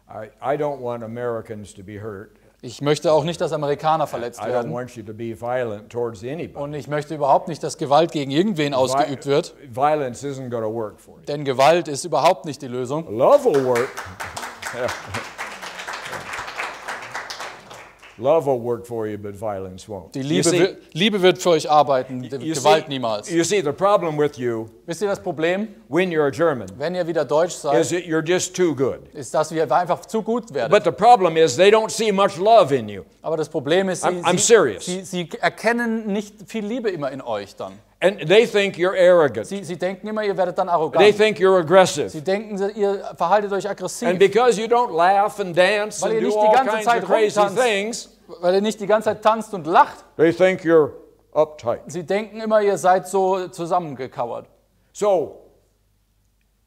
I don't want Americans to be hurt. Ich möchte auch nicht, dass Amerikaner verletzt I don't werden. want you to be violent towards anybody. Und ich möchte überhaupt nicht, dass Gewalt gegen irgendwen ausgeübt wird. Violence isn't going to work for you. Denn Gewalt ist überhaupt nicht die Lösung. Love will work. Love will work for you, but violence won't. Die You see- Liebe wird für euch arbeiten, die you Gewalt see- niemals. You see, the problem with you, Wisst ihr das Problem? when you're a German, Wenn ihr wieder Deutsch is seid, that you're just too good. ist, dass wir einfach zu gut werden. But the problem is they don't see much love in you. Aber das Problem ist, I'm serious. sie erkennen nicht viel Liebe immer in euch dann. And they think you're arrogant. Sie denken immer, ihr werdet dann They arrogant. think you're aggressive. Sie denken, ihr verhaltet euch aggressiv, And because you don't laugh and dance Weil and ihr do nicht die all ganze kinds Zeit of crazy rumtanzt. things, weil ihr nicht die ganze Zeit tanzt und lacht. they think you're uptight. Sie denken immer, ihr seid so zusammengekauert. So,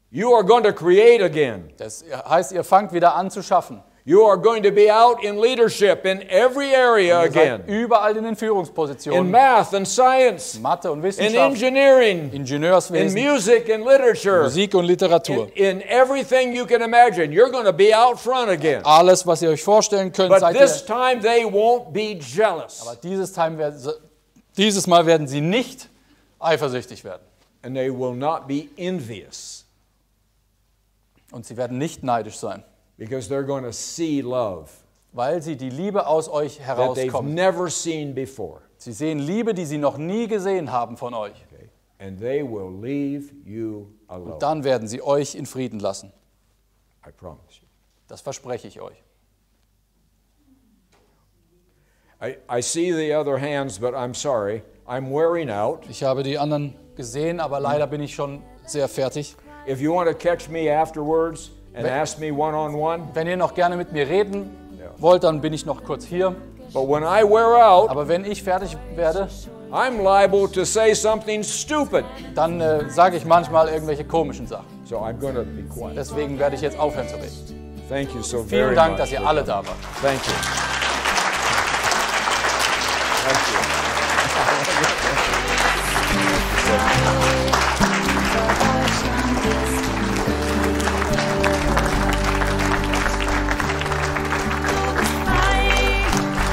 you are going to create again. Das heißt, ihr fangt wieder an zu schaffen. You are going to be out in leadership in every area again. Überall in den In Führungspositionen. math and science, Mathe und in Wissenschaft, engineering, in Ingenieurswesen, music and literature, Musik und Literatur. in everything you can imagine. You're going to be out front again. Alles, was ihr euch vorstellen könnt, But seid this ihr. time they won't be jealous. Aber dieses Mal werden sie nicht eifersüchtig werden. And they will not be envious. Und sie werden nicht neidisch sein. Because they're going to see love Weil sie die Liebe aus euch that they've herauskommt. never seen before. Sie sehen Liebe, die sie noch nie gesehen haben von euch. Okay? And they will leave you alone. Und dann werden sie euch in Frieden lassen. I promise you. Das verspreche ich euch. I see the other hands, but I'm sorry. I'm wearing out. Ich habe die anderen gesehen, aber leider bin ich schon sehr fertig. If you want to catch me afterwards and ask me one-on-one, Wenn ihr noch gerne mit mir reden wollt, dann bin ich noch kurz hier. but when I wear out, Aber wenn ich fertig werde, I'm liable to say something stupid. dann sage ich manchmal irgendwelche komischen Sachen. So I'm going to be quiet. Deswegen werde ich jetzt aufhören zu reden. Thank you so very Vielen Dank, much. dass ihr alle da wart. Thank you. Thank you.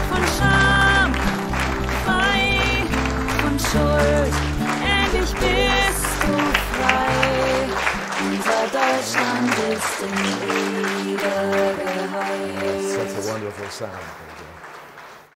Von Scham, frei von Schuld, endlich bist du frei. Unser Deutschland ist in Liebe geheilt. Such a wonderful sound.